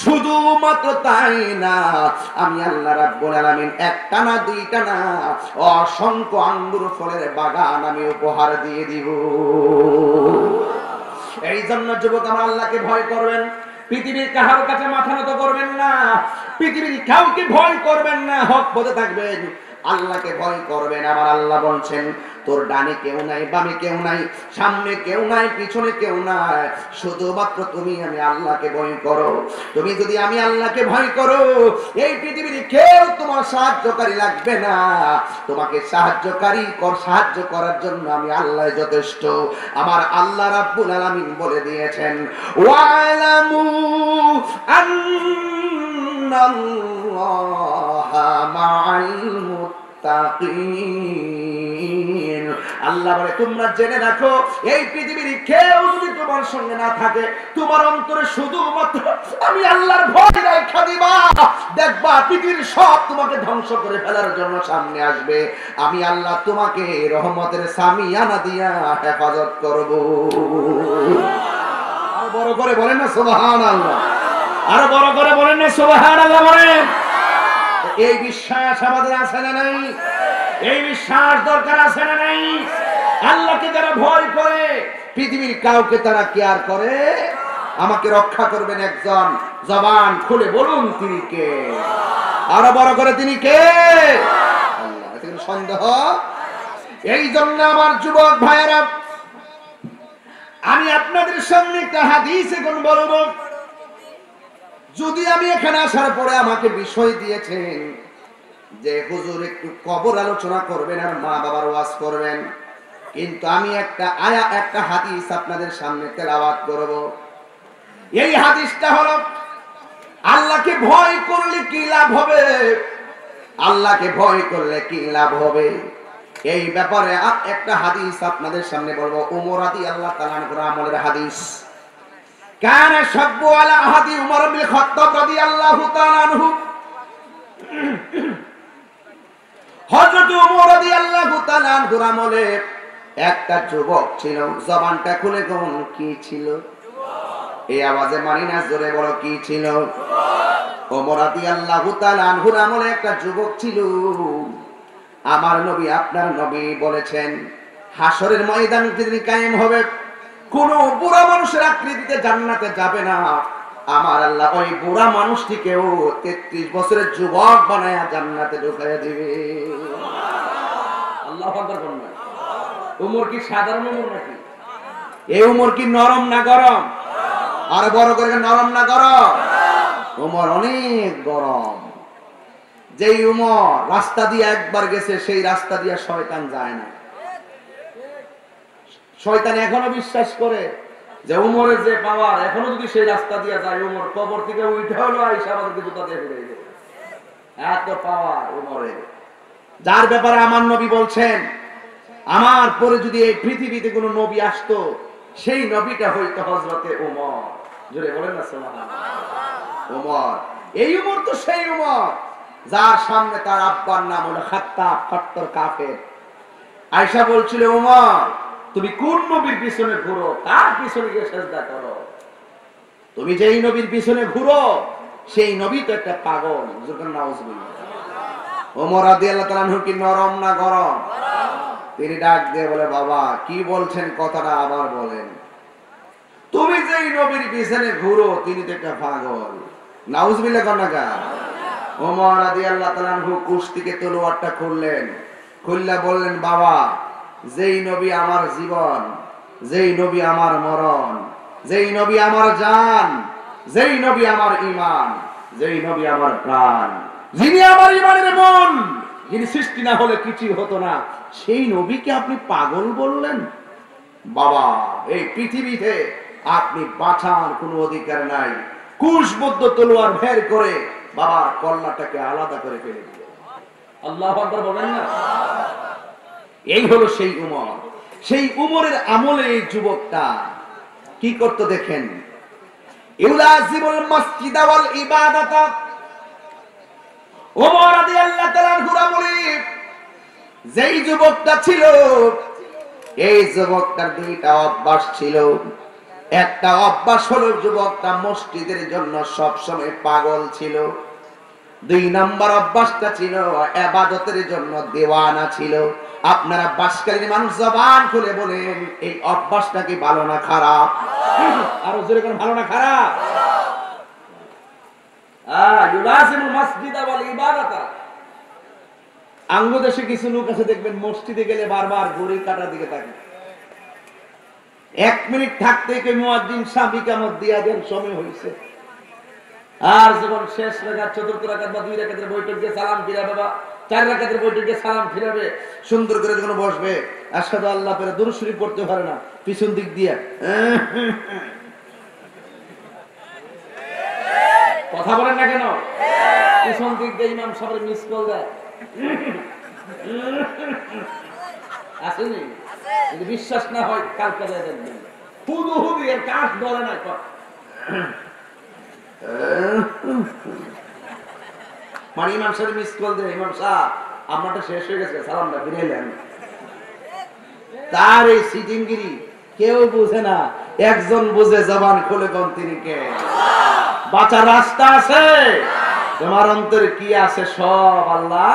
শুধুমাত্র তাই না, আমি আল্লাহ রাব্বুল আলামিন একটা না, দুইটা না, অসংখ্য আঙ্গুর ফলের বাগান আমি উপহার দিয়ে দিব। এই জন্য যুবক, আমার আল্লাহকে ভয় করবেন, পৃথিবীর কারোর কাছে মাথা নত করবেন না, পৃথিবীর কাউকে ভয় করবেন না, হক পথে থাকবেন, আল্লাহকে ভয় করবেন। আমার আল্লাহ বলছেন, তোর ডানে কেউ নাই, বামে কেউ নাই, সামনে কেউ নাই, পিছনে কেউ নাই, শুধুমাত্র তুমি আমি আল্লাহকে ভয় করো। তুমি যদি আমি আল্লাহকে ভয় করো, এই পৃথিবীর কেউ তোমার সাহায্যকারী লাগবে না, তোমাকে সাহায্য করার জন্য আমি আল্লাহ যথেষ্ট। আমার আল্লাহ রাব্বুল আলামিন বলে দিয়েছেন, ওয়ালামু আন্নাল্লাহা মা'আল মুত্তাকিন। আল্লাহ বলে তোমরা জেনে রাখো এই পৃথিবীর কেউ যদি তোমার সঙ্গে না থাকে, তোমার অন্তরে শুধুমাত্র আমি আল্লাহর ভয় রেখা দিবা, দেখবা পৃথিবীর সব তোমাকে ধ্বংস করে ফেলার জন্য সামনে আসবে, আমি আল্লাহ তোমাকে রহমতের সামিয়ানা দিয়া হেফাজত করব। আর বড় করে বলেন না সুবহানাল্লাহ, আর বড় করে বলেন না সুবহানাল্লাহ বলেন। এই বিশ্বাস আমাদের আছে না নাই? এই বিশ্বাস দরকার আছে না নাই? আল্লাহকে যারা ভয় করে পৃথিবীর কাউকে তারা কেয়ার করে। আমাকে রক্ষা করবেন একজন, জবান খুলে বলুন তিনি কে? আরো বড় করে তিনি কে? আল্লাহ। এতে কোনো সন্দেহ? এই জন্য আমার যুবক ভাইয়েরা, আমি আপনাদের সামনে একটা হাদিস এখন বলবো। যদি আমি এখানে আসার পরে আমাকে বিষয় দিয়েছেন যে হুজুর একটু কবর আলোচনা করবেন আর মা বাবার ওয়াজ করবেন, কিন্তু আমি একটা হাদিস আপনাদের সামনে তেলাওয়াত করব। এই হাদিসটা হলো আল্লাহকে ভয় করলে কি লাভ হবে, আল্লাহকে ভয় করলে কি লাভ হবে, এই ব্যাপারে একটা হাদিস আপনাদের সামনে বলবো। ওমর রাদিয়াল্লাহু তাআলা আনহু আমলের হাদিস। কানা শাব্বু আলা আহাদি উমর ইবনে খাত্তাব রাদিয়াল্লাহু তাআলা আনহু। হযরত ওমর রাদিয়াল্লাহু তাআলা আনহুর আমলে একটা যুবক ছিল, জবানটা খুলে কোন কি ছিল? এই আওয়াজে মানি না, জোরে বলো কি ছিল? ওমর রাদিয়াল্লাহু তাআলা আনহুর আমলে একটা যুবক ছিল। আমার নবী আপনার নবী বলেছেন হাসরের ময়দান যেদিন কায়েম হবে, কোন বুড়া মানুষের আকৃতিতে জান্নাতে যাবে না, আমার আল্লাহ ওই বুড়া মানুষটিকেও 33 বছরের যুবক বানায়া জান্নাতে ঢুকাইয়া দিবে। আল্লাহু আকবার বলুন। উমর কি সাধারণ উমর নাকি? এই উমর কি নরম না গরম? আর বড় করে নরম না গরম? উমর অনেক গরম। যেই উমর রাস্তা দিয়ে একবার গেছে, সেই রাস্তা দিয়ে শয়তান যায় না। শয়তান এখনো বিশ্বাস করে যে উমরের যে পাওয়ার, এখনো যদি সেই রাস্তা দিয়ে যায়, উমর কবর থেকে উঠে হলো আইসা আমাদেরকে জুতা দিয়ে ফিরে গেল। এত পাওয়ার উমরের, যার ব্যাপারে আমার নবী বলছেন আমার পরে যদি এই পৃথিবীতে কোনো নবী আসতো, সেই নবীটা হইতো হযরতে ওমর। জোরে বলেন না সুবহানাল্লাহ। ওমর, এই উমর তো সেই উমর যার সামনে তার আব্বার নাম হলো খাত্তাব, কট্টর কাফের। আয়েশা বলছিল ওমর তুমি কোন নবীর পিছনে ঘুরো, কার পিছনে গিয়ে সেজদা করো? তুমি যেই নবীর পিছনে ঘুরো সেই নবী তো একটা পাগল। নাউজুবিল্লাহ। ওমর রাদিয়াল্লাহু তাআলা আনহু কি নরম না গরম? তিনি ডাক দিয়ে বলে বাবা কি বলছেন, কথাটা আবার বলেন। তুমি যেই নবীর পিছনে ঘুরো তিনি তো একটা পাগল। নাউজুবিল্লাহ কন্নাকা। ওমর রাদিয়াল্লাহু তাআলা আনহু কুশ থেকে তলোয়ারটা খুললেন, খুললা বললেন বাবা যেই নবী আমার জীবন, যেই নবী আমার মরণ, যেই নবী আমার জান, যেই নবী আমার ঈমান, যেই নবী আমার প্রাণ, যিনি আমার ঈমানের মন, যিনি সৃষ্টি না হলে কিছুই হতো না, সেই নবীকে আপনি পাগল বললেন? বাবা এই পৃথিবীতে আপনি বাঁচার কোনো অধিকার নাই। কুশবদ্ধ তলোয়ার বের করে বাবার কল্লাটাকে আলাদা করে ফেলে দিল। আল্লাহু আকবার বলেন না। এই হলো সেই উমর। সেই উমরের আমলে এই যুবকটা কি করত দেখেন। ইউলাজিমুল মসজিদ ওয়াল ইবাদাত। ওমর রাদিয়াল্লাহু তাআলা আনহুর আমলে যেই যুবকটা ছিল, এই যুবকটার দুইটা অভ্যাস ছিল। একটা অভ্যাস হলো যুবকটা মসজিদের জন্য সব সময় পাগল ছিল। 2 নাম্বার অভ্যাসটা ছিল ইবাদতের জন্য দেওয়ানা ছিল। আপনারা বাসকালীন মানুষ জবান খুলে বলেন এই অভ্যাসটা কি ভালো না খারাপ? আর জোরে কোন ভালো না খারাপ? ইউলাজিমুল মাসজিদ ওয়াল ইবাদাত। আঙ্গদেশে কিছু লোক আছে দেখবেন মসজিদে গেলে বারবার ঘড়ির কাঁটার দিকে তাকায়। 1 মিনিট থাকতে কে মুয়াজ্জিন সাহেব ইকামত দিয়া দেন সময় হইছে। আর যখন শেষ রাকাত, চতুর্থ রাকাত বা 2 রাকাতের বৈঠক দিয়ে সালাম ফিরাবে বা 4 রাকাতের বৈঠক দিয়ে সালাম ফিরাবে, সুন্দর করে যখন বসবে আশহাদু আল্লাহ পরে দুরূদ শরীফ পড়তে পারে না, পিছন দিক দিয়ে কথা বলেন না কেন? পিছন দিক দিয়ে ইমাম সাহেবের মিস কল দেয়। আসেনি যদি বিশ্বাস না হয় কালকে দেখবেন হুদু হুদু এর কাজ ধরে না। মানে ইমাম সাহেব মিস কল দেয়, ইমাম সাহেব আমারটা শেষ হয়ে গেছে, সালামটা ফিরে এলেন। তার এই সিটিংগিরি কেউ বুঝে না, একজন বুঝে, জবান খুলে কোন তিনি কে। বাঁচার রাস্তা আছে, তোমার অন্তরে কি আছে সব আল্লাহ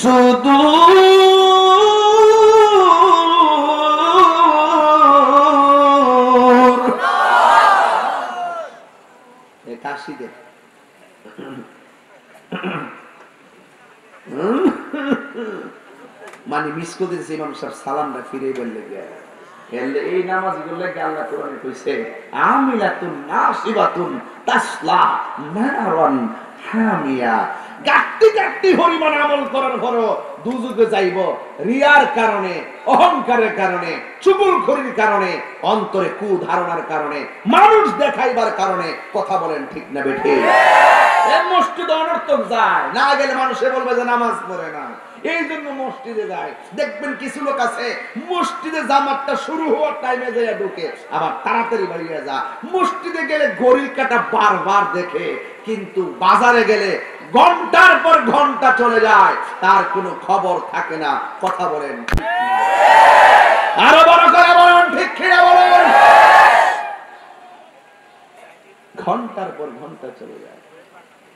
শুধু কাশি দে মানে মিস করে দিয়েছে ইমাম সাহেব সালামটা ফিরে বললে গেলে এই নামাজ গুলো আল্লাহ কোরআনে কইছে আমিলাতুন নাসিবাতুন তাসলা নারান হামিয়া। গাট্টি গাট্টি পরিমাণ আমল করার পরও দুজকে যাইব রিয়ার কারণে, অহংকারের কারণে, চুগলখড়ির কারণে, অন্তরে কুধারণার কারণে, মানুষ দেখাইবার কারণে। কথা বলেন ঠিক না বেঠিক? এই মসজিদে অনর্থক যায় না, গেলে মানুষে বলবে যে নামাজ পড়ে না, এই জন্য মসজিদে যায়। দেখবেন কিছু লোক আছে মসজিদে জামাতটা শুরু হওয়ার টাইমে যায় ঢুকে, আবার তাড়াতাড়ি বাড়িয়ে যা। মসজিদে গেলে ঘড়ির কাঁটা বারবার দেখে, কিন্তু বাজারে গেলে ঘন্টার পর ঘন্টা চলে যায়, তার কোনো খবর থাকে না। কথা বলেন আরো বড় করে বলেন ঠিক কিনা বলেন? ঘন্টার পর ঘন্টা চলে যায়,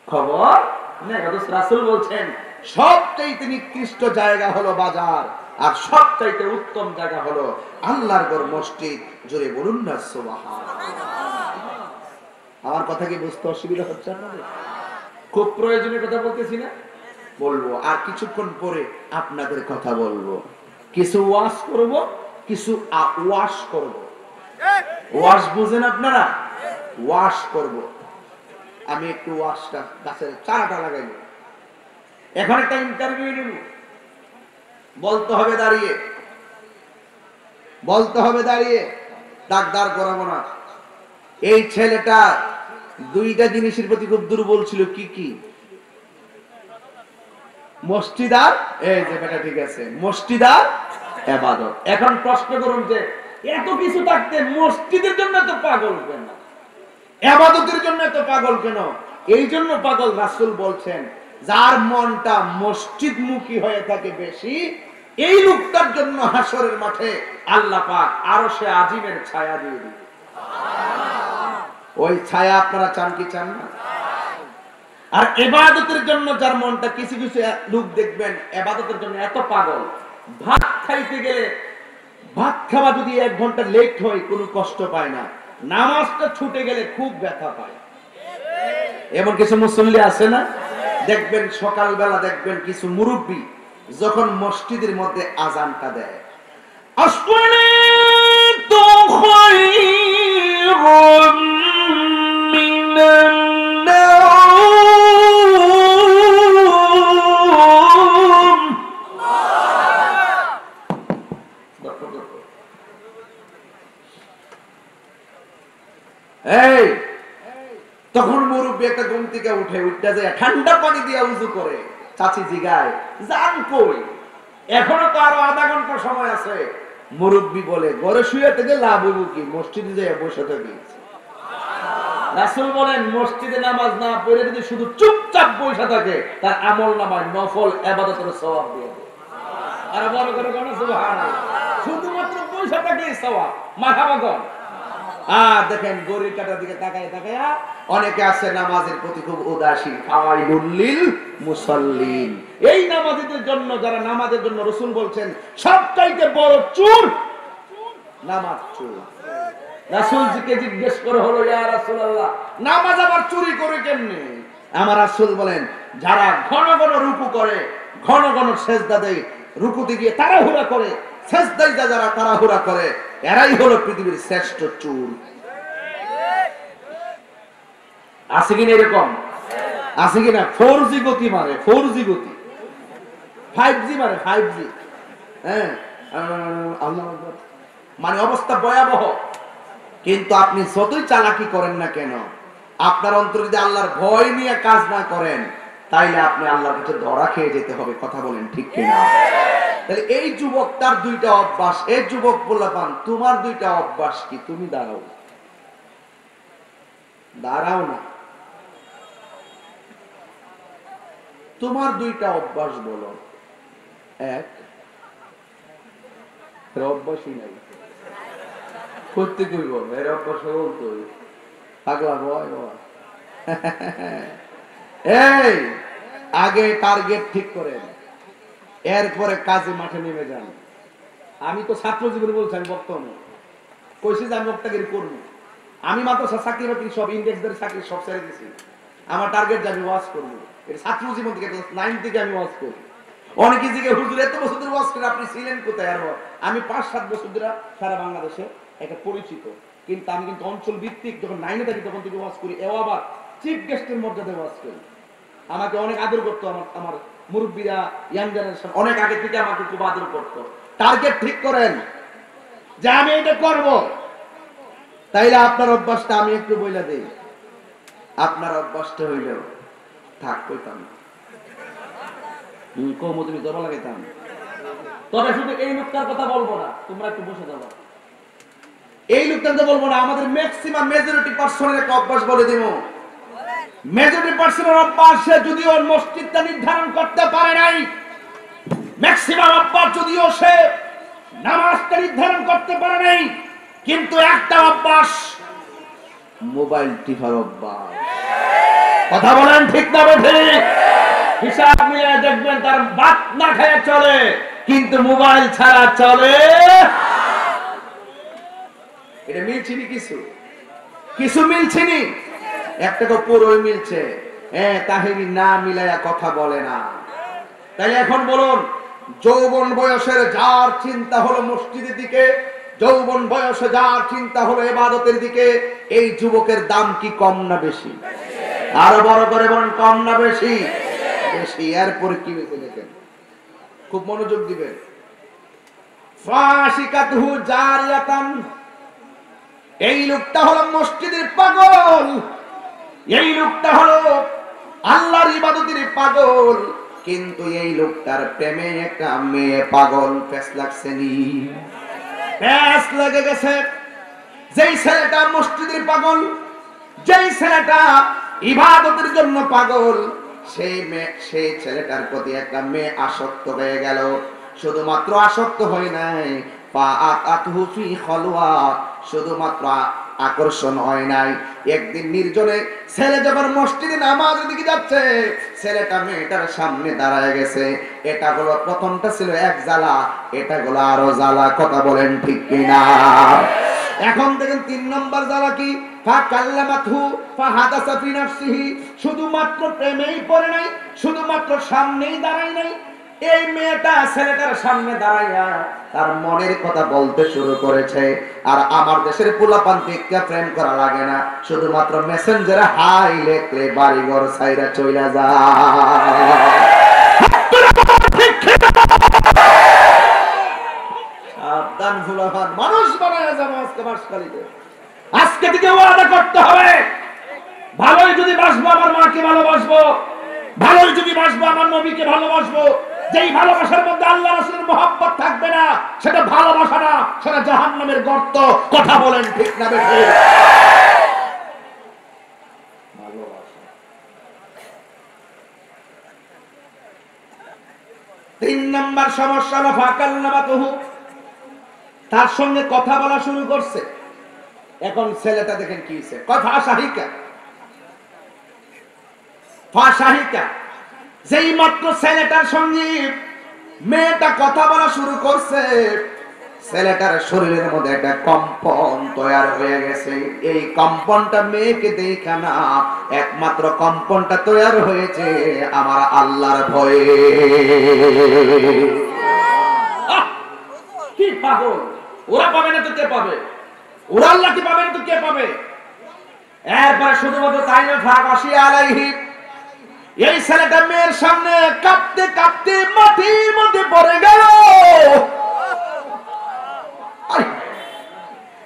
খবর নেই। রাসূল বলছেন সবচাইতে নিকৃষ্ট জায়গা হলো বাজার, আর সবচাইতে উত্তম জায়গা হলো আল্লাহর ঘর মসজিদ। জোরে বলুন না সুবহানাল্লাহ। আমার কথা কি বুঝতে অসুবিধা হচ্ছে আপনাদের? খুব প্রয়োজনীয় কথা বলতেছি না, বলবো। আর কিছুক্ষণ পরে আপনাদের কথা বলবো, কিছু ওয়াশ করব, কিছু ওয়াশ করব। ওয়াশ বুঝেন আপনারা? ওয়াশ করব। আমি একটু ওয়াশটা গাছের চারাটা লাগাইব। এখন একটা ইন্টারভিউ নেব, বলতে হবে দাঁড়িয়ে, বলতে হবে দাঁড়িয়ে, ডাকদার করাবো না। এই ছেলেটা দুইটা জিনিসের প্রতি খুব দুর্বল ছিল। কি কি? মসজিদ আর, এই যে বেটা ঠিক আছে, মসজিদ আর ইবাদত। এখন প্রশ্ন করুন যে এত কিছু থাকতে মসজিদের জন্য এত পাগল কেন, ইবাদতের জন্য এত পাগল কেন? এই জন্য পাগল, রাসূল বলছেন যার মনটা মসজিদমুখী হয়ে থাকে বেশি, এই লোকটার জন্য হাসরের মাঠে আল্লাহ পাক আরশে আজিমের ছায়া দিয়ে দিবেন। ওই ছায়া আপনারা চান কি চান না? আর ইবাদতের জন্য যার মনটা, কিছু কিছু লোক দেখবেন ইবাদতের জন্য এত পাগল, ভাত খাইতে গেলে, ভাত খাওয়া যদি 1 ঘন্টা লেট হয় কোনো কষ্ট পায় না, নামাজটা ছুটে গেলে খুব ব্যথা পায়। এমন কিছু মুসল্লি আছে না? দেখবেন সকালবেলা দেখবেন কিছু মুরব্বী যখন মসজিদের মধ্যে আজানটা দেয়, আসসালাতু খায়রুম মিনান নাওম। এই তখন মুরব্বী একটা ঘুম থেকে উঠে যায় ঠান্ডা পানি দিয়ে উযু করে। চাচি জিগায় জান কই? এখনো তো আরো আধা ঘন্টা সময় আছে। মুরব্বী বলে ঘরে শুয়ে থেকে লাভ হইব কি, মসজিদে যেয়ে বসে থাকি। রাসূল বলেন মসজিদে নামাজ না পড়ে যদি শুধু চুপচাপ বসে থাকে, তার আমল নামায় নফল ইবাদতের সওয়াব দিয়ে দেয়। আর বড় করে কোন সুবহানাল্লাহ, শুধুমাত্র বসে থাকলেই সওয়াব। মারহাবা। আর দেখেন গরির কাটার দিকে তাকায় তাকায়া অনেকে আছে নামাজের প্রতি খুব উদাসীন। ফাওয়াইলুল লিল মুসাল্লিন, এই নামাজীদের জন্য, যারা নামাজের জন্য রাসূল বলছেন সবচাইতে বড় চোর নামাজ চোর। রাসূলকে জিজ্ঞেস করে হলো, ইয়া রাসূলুল্লাহ নামাজ আবার চুরি করে কেমনে? আমার রাসূল বলেন যারা ঘন ঘন রুকু করে, ঘন ঘন সেজদা দেয়, রুকুতে গিয়ে তাড়াহুড়া করে, সেজদায় যারা তাড়াহুড়া করে, এরাই হলো পৃথিবীর শ্রেষ্ঠ চোর। আছে কিনা এরকম? আছে কিনা? 4G গতি মারে, 4G গতি, 5G মারে, 5G। হ্যাঁ, মানে অবস্থা ভয়াবহ। কিন্তু আপনি যতই চালাকি করেন না কেন, আপনার অন্তরে যদি আল্লাহর ভয় নিয়ে কাজ না করেন, তাইলে আপনি আল্লাহর কাছে ধরা খেয়ে যেতে হবে। কথা বলেন ঠিক কিনা? তাহলে এই যুবক তার দুইটা অভ্যাস। এই যুবক বললাম, তোমার দুইটা অভ্যাস কি? তুমি দাঁড়াও, দাঁড়াও না, তোমার দুইটা অভ্যাস বলো। এক, অভ্যাসই নাই, করতে কইব এর অভ্যাস বলতো পাগলা ভয়। এই আগে টার্গেট ঠিক করেন, এরপরে কাজে মাঠে নেমে যান। আমি তো ছাত্র জীবনে বলছি, আমি বর্তমানে কইছি যে আমি বক্তাগিরি করবো। আমি মাত্র চাকরি বাকরি সব ইন্ডেক্স ধরে চাকরি সব ছেড়ে দিছি। আমার টার্গেট যে আমি ওয়াজ করবো। এটা ছাত্র জীবন থেকে 9 থেকে আমি ওয়াজ করি। অনেকে জিজ্ঞেস হুজুর এত বছর ধরে ওয়াজ করে আপনি ছিলেন কোথায়? আর আমি 5-7 বছর ধরে সারা বাংলাদেশে একটা পরিচিত, কিন্তু আমি কিন্তু অঞ্চল ভিত্তিক যখন 9-এ থাকি তখন থেকে ওয়াজ করি। এও আবার চিফ গেস্টের মর্যাদায় ওয়াজ করি। আমাকে অনেক আদর করতো আমার মুরব্বীরা, ইয়াং জেনারেশন অনেক আগে থেকে আমাকে খুব আদর করতো। টার্গেট ঠিক করেন যে আমি এটা করব। তাইলে আপনার অভ্যাসটা আমি একটু বইলা দেই। আপনার অভ্যাসটা হইল থাক কইতাম কৌমুদুমি জবা লাগাইতাম, তবে শুধু এই লোকটার কথা বলবো না, তোমরা একটু বসে যাবো। এই লোকটার কথা বলবো না, আমাদের ম্যাক্সিমাম মেজরিটি পার্সনের একটা অভ্যাস বলে দিব। মেজরিটি পার্সনের অভ্যাস, সে যদিও মসজিদটা নির্ধারণ করতে পারে নাই, ম্যাক্সিমাম অভ্যাস যদিও সে নামাজটা নির্ধারণ করতে পারে নাই, কিন্তু একটা অভ্যাস মোবাইল টিপার অভ্যাস। কথা বলেন ঠিক না ঠিক? হিসাব মিলিয়ে দেখবেন তার ভাত না খেয়ে চলে, কিন্তু মোবাইল ছাড়া চলে। এটা মিলছে নি, কিছু কিছু মিলছে নি, একটা তো পুরোই মিলছে। তাহিরি না মিলাইয়া কথা বলে না। তাই এখন বলুন, যৌবন বয়সের যার চিন্তা হলো মসজিদের দিকে, যৌবন বয়সে যার চিন্তা হলো ইবাদতের দিকে, এই যুবকের দাম কি কম না বেশি? আরো বড় করে বলেন, কম না বেশি? বেশি। এরপরে কি হয়েছে দেখেন, খুব মনোযোগ দিবেন। ফাশিকাতুহু জারিয়াতান, এই লোকটা হলো মসজিদের পাগল, এই লোকটা হলো আল্লাহর ইবাদতের পাগল, কিন্তু এই লোকটার প্রেমে একটা মেয়ে পাগল। প্যাস লাগছে নি? প্যাস লেগে গেছে। যেই ছেলেটা মসজিদের পাগল, যেই ছেলেটা ইবাদতের জন্য পাগল, সেই ছেলেটার প্রতি একটা মেয়ে আসক্ত হয়ে গেল। শুধুমাত্র আসক্ত হয় নাই, শুধুমাত্র আকর্ষণ হয় নাই। একদিন নির্জনে ছেলে যখন মসজিদে নামাজের দিকে যাচ্ছে, ছেলেটা মেয়েটার সামনে দাঁড়ায় গেছে। এটা হলো প্রথমটা ছিল এক জ্বালা, এটা হলো আরো জ্বালা। কথা বলেন ঠিক কিনা? এখন দেখেন 3 নম্বর জ্বালা কি? শুধুমাত্র প্রেমেই পড়ে নাই, শুধুমাত্র সামনেই দাঁড়ায় নাই। এই মেয়েটা ছেলেটার সামনে দাঁড়াইয়া তার মনের কথা বলতে শুরু করেছে। আর আমার দেশের পোলাপান থেকে প্রেম করা লাগে না, শুধুমাত্র মেসেঞ্জারে হাই লেখলে বাড়িঘর সাইরা চইলা যায়। সাবধান পোলাপান, মানুষ বানায় যাবো আজকে বাসকালীতে। আজকে থেকে ওয়াদা করতে হবে, ভালোই যদি বাসবো আমার মাকে ভালোবাসবো, ভালোই যদি বাসবো আমার নবীকে ভালোবাসবো। যেই ভালোবাসার মধ্যে আল্লাহ রাসূলের মহব্বত থাকবে না, সেটা ভালোবাসা না, সেটা জাহান্নামের গর্ত। কথা বলেন ঠিক না বেঠিক? ভালোবাসা। 3 নম্বর সমস্যা হলো ফাকাল্লামাতুহু, তার সঙ্গে কথা বলা শুরু করছে। এখন ছেলেটা দেখেন কি হইছে, কথা শাহিকা ফাশাহিকা। যেই মাত্র ছেলেটার সঙ্গে মেয়েটা কথা বলা শুরু করছে, ছেলেটার শরীরের মধ্যে একটা কম্পন তৈরি হয়ে গেছে। এই কম্পনটা মেয়েকে দেখা না, একমাত্র কম্পনটা তৈরি হয়েছে আমার আল্লাহর ভয়ে। কি পাগল, ওরা পাবে না তো কে পাবে? ওরা আল্লাহ কি পাবে না তো কে পাবে? এরপরে শুধুমাত্র তাই না, ফাগাশি আলাইহি, এই ছেলেটা মেয়ের সামনে কাঁপতে কাঁপতে মাটির মধ্যে পড়ে গেল।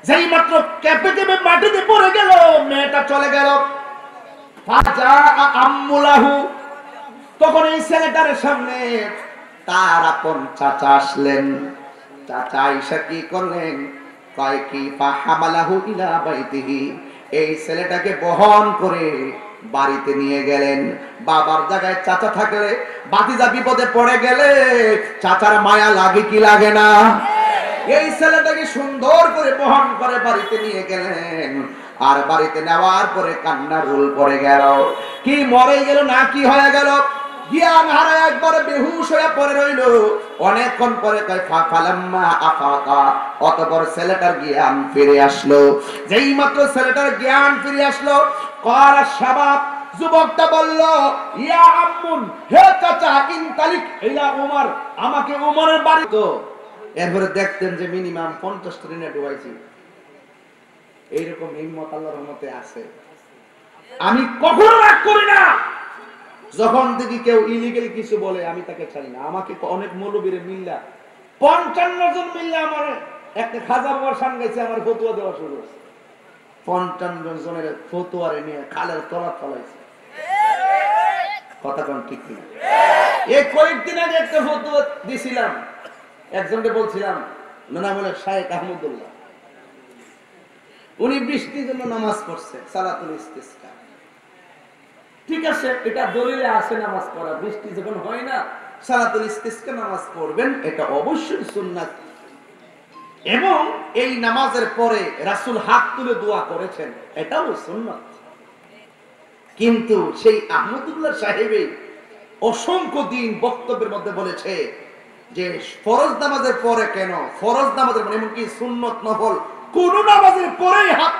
যেই মাত্র কেঁপে কেঁপে মাটিতে পড়ে গেল, মেয়েটা চলে গেল। তখন এই ছেলেটার সামনে তার আপন চাচা আসলেন। চাচা আয়েশা কি করলেন, কয় কি ফাহামালাহু ইলা বাইতিহি, এই ছেলেটাকে বহন করে বাড়িতে নিয়ে গেলেন। বাবার জায়গায় চাচা থাকলে, ভাতিজা বিপদে পড়ে গেলে চাচার মায়া লাগে কি লাগে না? এই ছেলেটাকে সুন্দর করে বহন করে বাড়িতে নিয়ে গেলেন। আর বাড়িতে নেওয়ার পরে কান্নার রোল পড়ে গেল। কি মরে গেল না কি হয়ে গেল, জ্ঞান হারায় একবারে বেহুশ হয়ে পড়ে রইল। অনেকক্ষণ পরে কয় ফালাম্মা আফাকা, অতঃপর ছেলেটার জ্ঞান ফিরে আসলো। যেই মাত্র ছেলেটার জ্ঞান ফিরে আসলো, ক্বালা শাবাব, যুবকটা বলল, ইয়া আম্মুন, হে চাচা, ইনতালিক ইলা উমর, আমাকে উমরের বাড়ি তো। এরপরে দেখতেন যে মিনিমাম 50 দিনে ডুবাইছি। এইরকম হিম্মত আল্লাহর রহমতে আছে। আমি কখনো রাগ করি না। যখন দেখি কেউ ইলিগাল কিছু বলে আমি তাকে ছাড়ি না। আমাকে অনেক মৌলবীরে মিল্লা 55 জন মিল্লা আমার একটা খাজা বাবার সামনে আমার ফতুয়া দেওয়া শুরু হয়েছে। 55 জনের ফতুয়ারে নিয়ে খালের তলা ফলাইছে। কথা কোন ঠিক না? এই কয়েকদিন আগে একটা ফতুয়া দিছিলাম, একজনকে বলছিলাম, নানা বলে শায়েখ আহমদুল্লাহ, উনি বৃষ্টির জন্য নামাজ পড়ছে, সালাতুল ইস্তিসকা। ঠিক আছে, এটা দলিলে আছে নামাজ পড়া, বৃষ্টি যখন হয় না সালাতুল ইস্তিসকা নামাজ পড়বেন, এটা অবশ্যই সুন্নাত। এবং এই নামাজের পরে রাসূল হাত তুলে দোয়া করেছেন, এটাও সুন্নাত। কিন্তু সেই আহমদুল্লাহ সাহেবই অসংখ্য দিন বক্তব্যের মধ্যে বলেছে যে ফরজ নামাজের পরে কেন, ফরজ নামাজের মানে এমনকি সুন্নত নফল কোন নামাজের পরেই হাত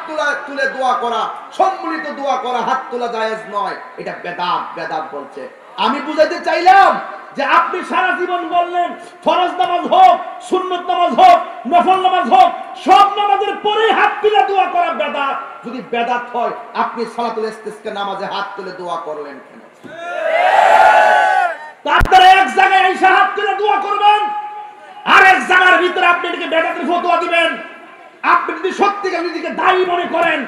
তুলে দোয়া করা, সম্মিলিত দোয়া করা, হাত তোলা জায়েজ নয়, এটা বেদাত। বেদাত বলছে। আমি বুঝাইতে চাইলাম যে আপনি সারা জীবন বললেন ফরজ নামাজ হোক, সুন্নত নামাজ হোক, নফল নামাজ হোক, সব নামাজের পরেই হাত তুলে দোয়া করা বেদাত। যদি বেদাত হয় আপনি সালাতুল ইস্তিসকা নামাজে হাত তুলে দোয়া করলেন কেন? তারপরে এক জায়গায় এসে হাত তুলে দোয়া করবেন, আর এক জায়গার ভিতরে আপনি এটাকে বেদাতের ফতোয়া দিবেন। আপনি যদি সত্যিকার নিজেকে দায়ী মনে করেন,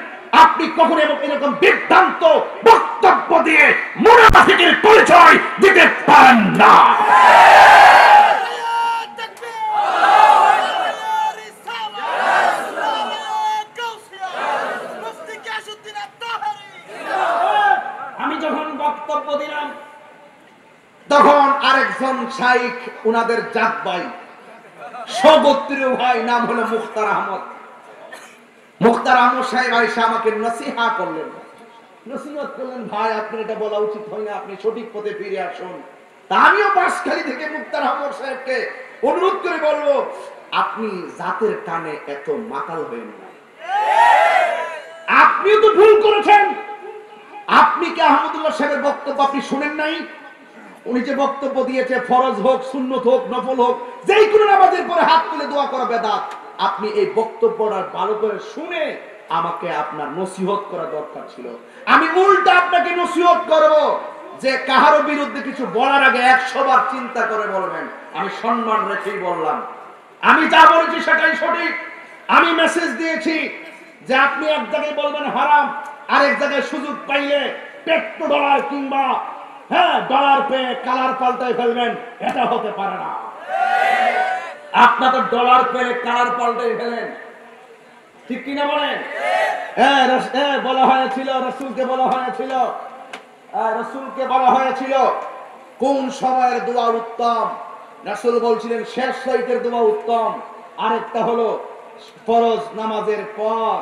আপনি কখনো এরকম বিভ্রান্ত বক্তব্য দিয়ে মুনাফিকের পরিচয় দিতে পারেন না। আমি যখন বক্তব্য দিলাম তখন আরেকজন শাইখ, উনাদের জাত ভাই, সগোত্রীয় ভাই, নাম হলো মুখতার আহমদ। মুখতার আহমদ সাহেব আয়েশা আমাকে নসিহা করলেন, নসিহত করলেন, ভাই আপনি এটা বলা উচিত হয় না, আপনি সঠিক পথে ফিরে আসুন। তা আমিও বাঁশখালী থেকে মুখতার আহমদ সাহেবকে অনুরোধ করে বলবো, আপনি জাতের টানে এত মাতাল হবেন না। আপনিও তো ভুল করেছেন। আপনি কি আহমদুল্লাহ সাহেবের বক্তব্য আপনি শুনেন নাই? উনি যে বক্তব্য দিয়েছে ফরজ হোক, সুন্নত হোক, নফল হোক, যেই কোনো নামাজের পরে হাত তুলে দোয়া করা বেদাত। আপনি এই বক্তব্যটা ভালো করে শুনে আমাকে আপনার নসিহত করা দরকার ছিল। আমি উল্টা আপনাকে নসিহত করব যে কাহারো বিরুদ্ধে কিছু বলার আগে 100 বার চিন্তা করে বলবেন। আমি সম্মান রেখেই বললাম, আমি যা বলেছি সেটাই সঠিক। আমি মেসেজ দিয়েছি যে আপনি এক জায়গায় বলবেন হারাম, আরেক জায়গায় সুযোগ পাইলে $1 কিংবা ডলার পেয়ে কালার পাল্টাই ফেলবেন, এটা হতে পারে না। আপনার তো ডলার পেয়ে কালার পাল্টাই ফেলেন, ঠিক কিনা বলেন? বলা হয়েছিল, রাসূলকে বলা হয়েছিল, রাসূলকে বলা হয়েছিল কোন সময়ের দোয়া উত্তম। রাসূল বলছিলেন শেষ রাতের দোয়া উত্তম। আরেকটা হলো ফরজ নামাজের পর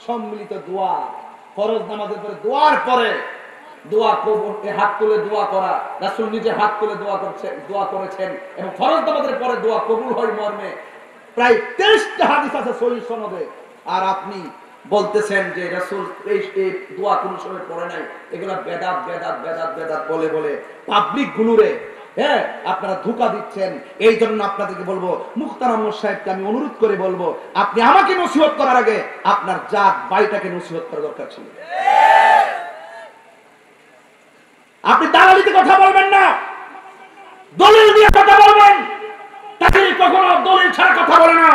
সম্মিলিত দোয়া। ফরজ নামাজের পরে দোয়ার পরে দোয়া হাত তুলে দোয়া করা, রাসূল নিজে হাত তুলে দোয়া করেছেন এবং ফরজ নামাজের পরে দোয়া কবুল হয় মর্মে প্রায় 23টা হাদিস আছে সহিহ সনদে। আর আপনি বলতেছেন যে রাসূল এই দোয়া কোন সময় পড়ে নাই। এগুলা বেদাত বেদাত বেদাত বেদাত বলে বলে পাবলিক গুলোরে আপনারা ধোঁকা দিচ্ছেন। এই জন্য আপনাদেরকে বলবো, মুখতার আহমদ সাহেবকে আমি অনুরোধ করে বলবো, আপনি আমাকে নসিহত করার আগে আপনার জাত ভাইটাকে নসিহত করা দরকার ছিল। আপনি দালালিতে কথা বলবেন না, দলিল দিয়ে কথা বলবেন। তাকে কখনো দলিল ছাড়া কথা বলে না।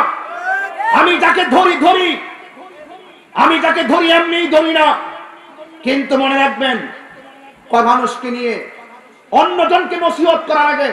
আমি যাকে ধরি, আমি যাকে ধরি এমনিই ধরি না। কিন্তু মনে রাখবেন, মানুষকে নিয়ে অন্যজনকে নসিহত করার আগে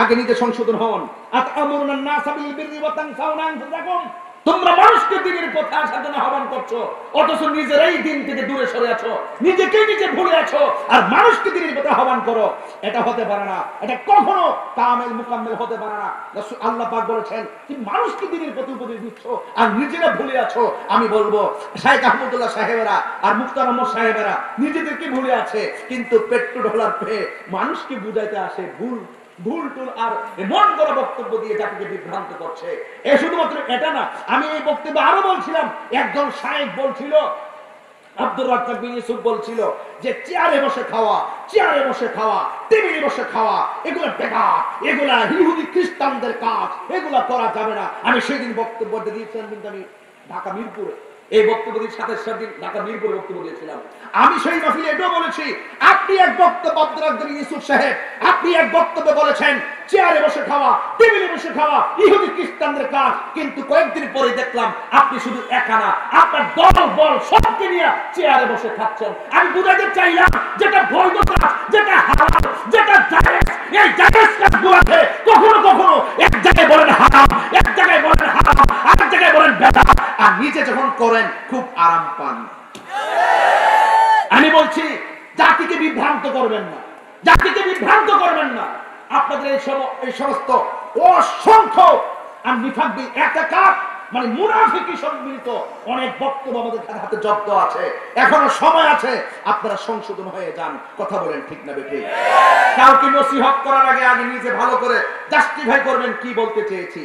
আগে নিজে সংশোধন হন। আতামুরুনান নাসা বিল বিররি ওয়া তানসাউনা আনফুসাকুম, তোমরা মানুষকে দ্বীনের পথে আসার জন্য আহ্বান করছো, অথচ নিজেরাই দ্বীন থেকে দূরে সরে আছো, নিজেকেই নিজে ভুলে আছো, আর মানুষকে দ্বীনের পথে আহ্বান করো। এটা হতে পারে না, এটা কখনো কামেল মুকাম্মেল হতে পারে না। রাসূল আল্লাহ পাক বলেছেন, তুমি মানুষকে দ্বীনের পথে উপদেশ দিচ্ছ আর নিজেরা ভুলে আছো। আমি বলবো, শাইখ আহমদুল্লাহ সাহেবেরা আর মুখতার আহমদ সাহেবেরা নিজেদেরকে ভুলে আছে, কিন্তু পেট্রো ডলার পেয়ে মানুষকে বুঝাইতে আসে ভুল টুল আর মন গড়া বক্তব্য দিয়ে যাকে বিভ্রান্ত করছে। এ শুধুমাত্র এটা না, আমি এই বক্তব্য আরো বলছিলাম, একজন শাইখ বলছিল, আব্দুর রাজ্জাক বিন ইউসুফ বলছিল যে চেয়ারে বসে খাওয়া, টেবিলে বসে খাওয়া, এগুলো বেকার, এগুলা ইহুদি খ্রিস্টানদের কাজ, এগুলা করা যাবে না। আমি সেদিন বক্তব্য দিয়েছিলাম, কিন্তু আমি ঢাকা মিরপুরে এই বক্তব্যের সাথে সাথে ঢাকা মিরপুরে বক্তব্য দিয়েছিলাম। আমি সেই মাহফিলে এটাও বলেছি, আপনি এক বক্তব্য আব্দুর রাজ্জাক বিন ইউসুফ সাহেব, আপনি এক বক্তব্য বলেছেন চেয়ারে বসে খাওয়া, টেবিলে বসে খাওয়া ইহুদি খ্রিস্টানদের কাজ, কিন্তু কয়েকদিন পরে দেখলাম আপনি শুধু একা না, আপনার দল বল সবকে নিয়ে চেয়ারে বসে খাচ্ছেন। আমি বুঝাতে চাইলাম, যেটা বৈধ কাজ, যেটা হালাল, যেটা জায়েজ, এই জায়েজ কাজগুলোকে কখনো কখনো এক জায়গায় বলেন হারাম, এক জায়গায় বলেন হারাম, আরেক জায়গায় বলেন বেদাত, আর নিজে যখন করেন খুব আরাম পান। আমি বলছি, জাতিকে বিভ্রান্ত করবেন না, জাতিকে বিভ্রান্ত করবেন না। আপনাদের এই সমস্ত অসংখ্য আর নিফাকবিল এতেকাদ মানে মুনাফিকি সম্মিলিত অনেক বক্তব্য আমাদের হাতে জব্দ আছে, এখনো সময় আছে, আপনারা সংশোধন হয়ে যান। কথা বলেন ঠিক না বেঠিক? কাউকে নসিহত করার আগে আগে নিজে ভালো করে জাস্টিফাই করবেন কি বলতে চেয়েছি।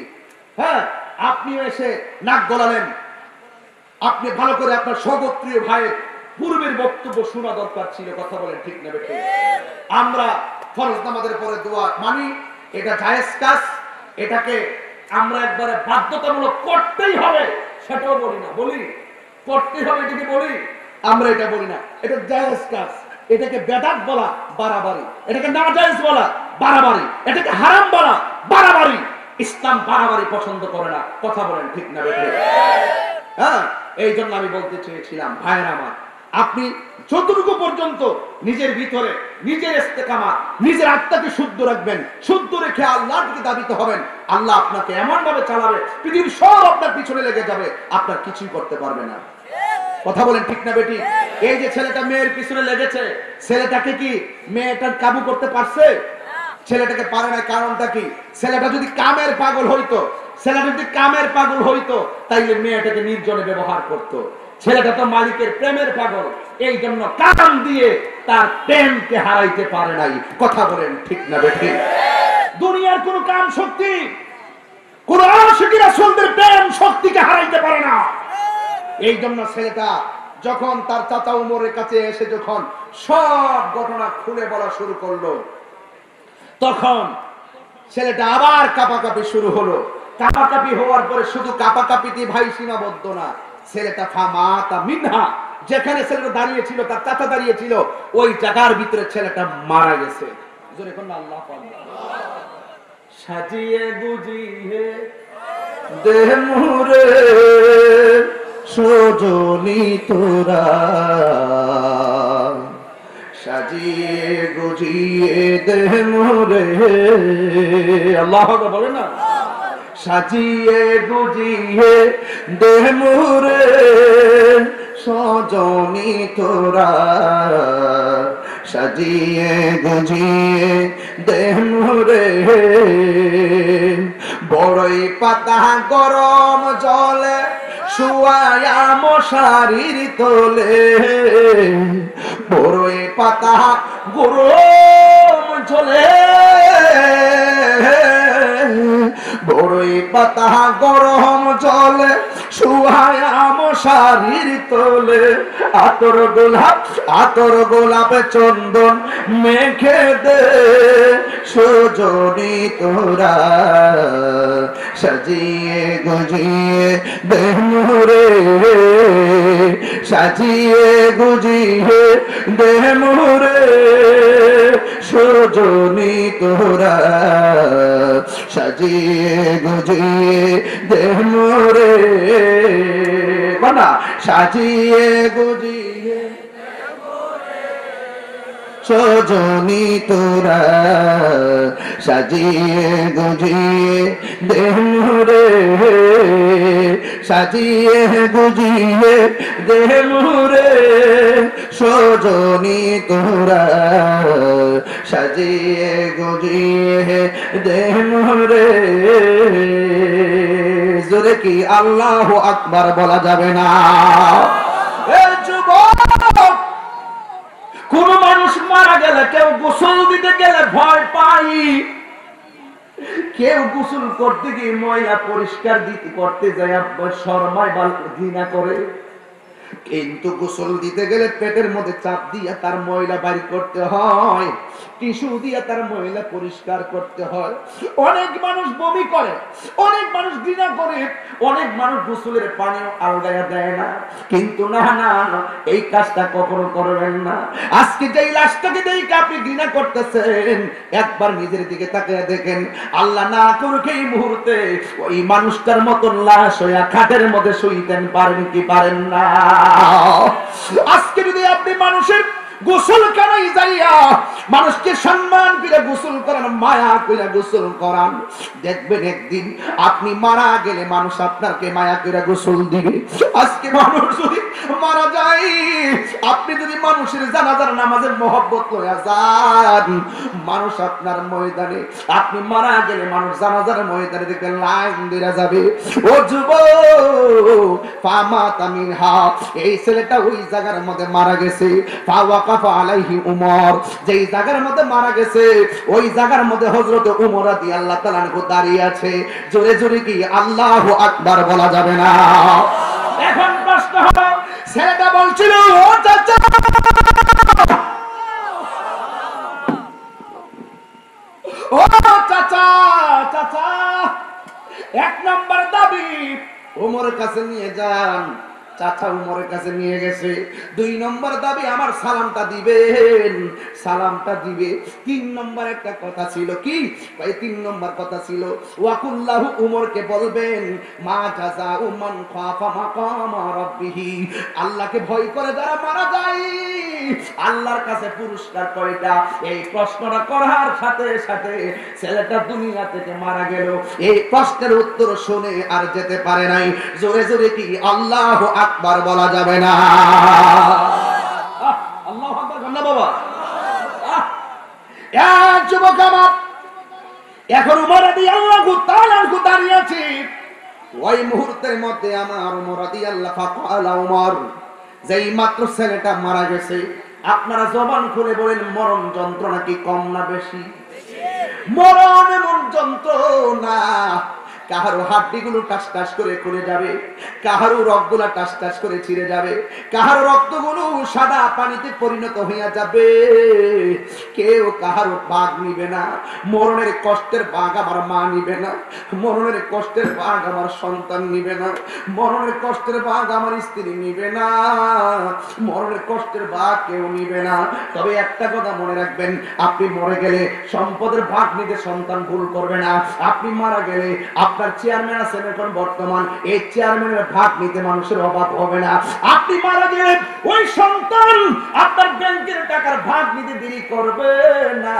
হ্যাঁ, আপনিও এসে নাক গলালেন, আপনি ভালো করে আপনার সগোত্রীয় ভাইয়ের পূর্বের বক্তব্য শোনা দরকার ছিল। কথা বলেন ঠিক না বেঠিক? আমরা ফরজ নামাজের পরে দোয়া মানি, এটা জায়েজ কাজ, এটাকে আমরা একবারে বাধ্যতামূলক করতেই হবে সেটাও বলি না, বলি করতেই হবে এটাকে বলি, আমরা এটা বলি না। এটা জায়েজ কাজ, এটাকে বেদাত বলা বাড়াবাড়ি, এটাকে নাজায়েজ বলা বাড়াবাড়ি, এটাকে হারাম বলা বাড়াবাড়ি। ইসলাম বাড়াবাড়ি পছন্দ করে না। কথা বলেন ঠিক না বেঠিক? হ্যাঁ, এই জন্য আমি বলতে চেয়েছিলাম, ভাইয়েরা আমার, আপনি যতটুকু পর্যন্ত নিজের ভিতরে নিজের ইস্তেকামত, নিজের আত্মাকে শুদ্ধ রাখবেন, শুদ্ধ রেখে আল্লাহর দিকে দাবিত হবেন, আল্লাহ আপনাকে এমন ভাবে চালাবে, পৃথিবীর সব আপনার পিছনে লেগে যাবে, আপনার কিছুই করতে পারবে না। কথা বলেন ঠিক না বেটি? এই যে ছেলেটা মেয়ের পিছনে লেগেছে, ছেলেটাকে কি মেয়েটা কাবু করতে পারছে? ছেলেটাকে পারে না। কারণটা কি? ছেলেটা যদি কামের পাগল হইতো, তাইলে মেয়েটাকে নির্জনে ব্যবহার করত। ছেলেটা তো মালিকের প্রেমের পাগল, এই জন্য কাম দিয়ে তার প্রেমকে হারাইতে পারে নাই। কথা বলেন ঠিক না বেঠিক? দুনিয়ার কোন কাম শক্তি, কোন আশিক রাসূলদের প্রেম শক্তিকে হারাইতে পারে না। এই জন্য ছেলেটা যখন তার চাচা উমরের কাছে এসে যখন সব ঘটনা খুলে বলা শুরু করলো, তখন ছেলেটা আবার কাঁপাকাঁপি শুরু হলো। কাঁপাকাঁপি হওয়ার পরে শুধু কাঁপাকাঁপিতে ভাই সীমাবদ্ধ না, ছেলেটা ফামাতা মিনহা, যেখানে ছেলেটা দাঁড়িয়ে ছিল, তার চাচা দাঁড়িয়ে ছিল, ওই জায়গার ভিতরে ছেলেটা মারা গেছে। জোরে কোন আল্লাহু আকবার। সাজিয়ে গুজিয়ে দেহ মুরে সজনি তোরা, সাজিয়ে গুজিয়ে দেহ মুরে, আল্লাহু আকবার বলেন না? সাজিয়ে গুজিয়ে দেহ মুরে সজনি তোরা, সাজিয়ে গুজিয়ে দেহ মুরে, বড়ই পাতা গরম জলে শুয়ায়া মশারির তোলে, বড়ই পাতা গরম জলে, বড়ই পাতা গরম জলে শুয়ায়া মশারির তোলে, আতর গোলাপ চন্দন মেখে দে সজনি তোরা, সাজিয়ে গুজিয়ে দেহ মুরে, সাজিয়ে গুজিয়ে দেহ মুরে সজনি তোরা, সাজিয়ে গুজিয়ে দেহ মুরে, বানা সাজিয়ে গুজিয়ে সজনী তোরা সাজিয়ে গুজিয়ে দেমরে, সাজিয়ে গুজিয়ে দেমরে, সজনী তোরা সাজিয়ে গুজিয়ে দেমরে। জোরে কি আল্লাহু আকবার বলা যাবে না? কোন মানুষ মারা গেলে কেউ গোসল দিতে গেলে ভয় পাই, কেউ গোসল করতে গিয়ে ময়লা পরিষ্কার দিতে করতে যায় শরমায় বা ঘৃণা করে, কিন্তু গোসল দিতে গেলে পেটের মধ্যে চাপ দিয়ে তার ময়লা বাড়ি করতে হয়, টিস্যু দিয়ে তার ময়লা পরিষ্কার করতে হয়। অনেক মানুষ বমি করে, অনেক মানুষ ঘৃণা করে, অনেক মানুষ গোসলের পানি আলগায়া দেয় না, কিন্তু না না এই কাজটা কখনো করবেন না। আজকে যেই লাশটাকে দেখে আপনি ঘৃণা করতেছেন, একবার নিজের দিকে তাকিয়ে দেখেন, আল্লাহ না করুক এই মুহূর্তে ওই মানুষটার মতন লাশ হইয়া খাটের মধ্যে শুইতেন পারেন কি পারেন না? আজকে যদি আপনি মানুষের গোসল কানাই যাইয়া মানুষকে সম্মান করে গোসল করান, মায়া করে গোসল করান, দেখবেন একদিন আপনি মারা গেলে মানুষ আপনাকে মায়া করে গোসল দিবে। আজকে মানুষ যদি মারা যায়, আপনি যদি মানুষের জানাজার নামাজের মহব্বত লইয়া যান, মানুষ আপনার ময়দানে, আপনি মারা গেলে মানুষ জানাজার ময়দানে দেখবেন লাইন দিয়ে যাবে। ও যুবক ফামাতা মিনহা, এই ছেলেটা ওই জায়গার মধ্যে মারা গেছে। ফাওয়াকাফা আলাইহি উমর, যেই জায়গার মধ্যে মারা গেছে ওই জায়গার মধ্যে হযরত উমর রাদিয়াল্লাহু তাআলা আনহু দাঁড়িয়ে আছে। জোরে জোরে কি আল্লাহু আকবার বলা যাবে না? এখন প্রশ্ন হলো, ছেলেটা বলছিল ও চাচা, ও চাচা, চাচা এক নম্বর দাবি উমরের কাছে নিয়ে যান। চাচা উমরের কাছে নিয়ে গেছে। 2 নম্বর দাবি আমার সালামটা দিবেন, সালামটা দিবে। 3 নম্বর একটা কথা ছিল কি, ভাই 3 নম্বর কথা ছিল ওয়াকুল্লাহু, উমরকে বলবেন মা জাযাউ মান খাফা মাকাম রাব্বিহি, আল্লাহকে ভয় করে যারা মারা যায় আল্লাহর কাছে পুরস্কার কয়টা? এই প্রশ্নটা করার সাথে সাথে ছেলেটা দুনিয়া থেকে মারা গেল। এই প্রশ্নের উত্তর শুনে আর যেতে পারে নাই। জোরে জোরে কি আল্লাহু আকবার বলা যাবে না? আল্লাহু আকবার না বাবা? যুবক আমার, এখন উমর রাদিয়াল্লাহু তাআলা দাঁড়িয়ে আছে। ওই মুহূর্তের মধ্যে আমার উমর রাদিয়াল্লাহু ফাকালা উমর, যেই মাত্র ছেলেটা মারা গেছে, আপনারা জবান খুলে বলেন মরণ যন্ত্রণা কি কম না বেশি? মরণ এমন যন্ত্রণা, কাহারো হাড্ডিগুলো টাস টাস করে খুলে যাবে, কাহারো রক্তগুলো টাস টাস করে ছিঁড়ে যাবে, কাহারো রক্তগুলো সাদা পানিতে পরিণত হইয়া যাবে, কেউ কাহারো ভাগ নিবে না। মরণের কষ্টের ভাগ আমার মা নিবে না, মরণের কষ্টের ভাগ আমার সন্তান নিবে না, মরণের কষ্টের ভাগ আমার স্ত্রী নিবে না, মরণের কষ্টের ভাগ কেউ নিবে না। তবে একটা কথা মনে রাখবেন, আপনি মরে গেলে সম্পদের ভাগ নিতে সন্তান ভুল করবে না। আপনি মারা গেলে আপনার চেয়ারম্যান আছেন এখন বর্তমান, এই চেয়ারম্যানের ভাগ নিতে মানুষের অভাব হবে না। আপনি মারা গেলে ওই সন্তান আপনার ব্যাংকের টাকার ভাগ নিতে দেরি করবে না।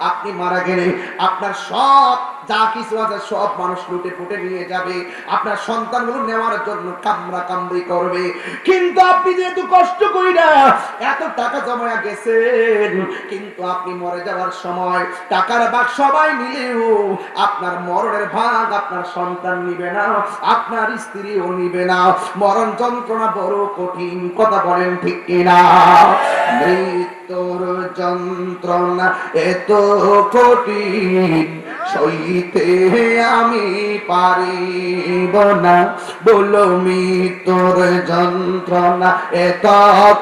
আপনি মারা গেলে আপনার সব যা কিছু আছে সব মানুষ লুটে ফুটে নিয়ে যাবে, আপনার সন্তানগুলো নেওয়ার জন্য কামড়া কামড়ি করবে। কিন্তু আপনি যেহেতু কষ্ট করি না এত টাকা জমা গেছেন, কিন্তু আপনি মরে যাওয়ার সময় টাকার ভাগ সবাই নিলেও আপনার মরণের ভাগ আপনার সন্তান নিবে না, আপনার স্ত্রীও নিবে না। মরণ যন্ত্রণা বড় কঠিন, কথা বলেন ঠিক কিনা? মৃত্যুর যন্ত্রণা এত কঠিন সইতে আমি পারিব না, বলো মৃত্যুর যন্ত্রণা এত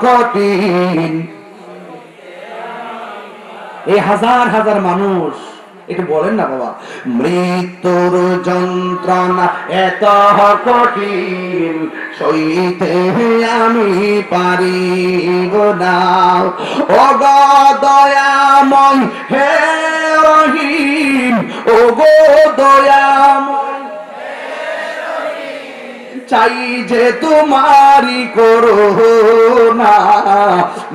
কঠিন। এই হাজার হাজার মানুষ একটু বলেন না বাবা, মৃত্যুর যন্ত্রণা এত কঠিন সইতে আমি পারিব না, ও গো দয়াময় হে রহিম, ও গো দয়াময় চাই যে তোমারই করুণা,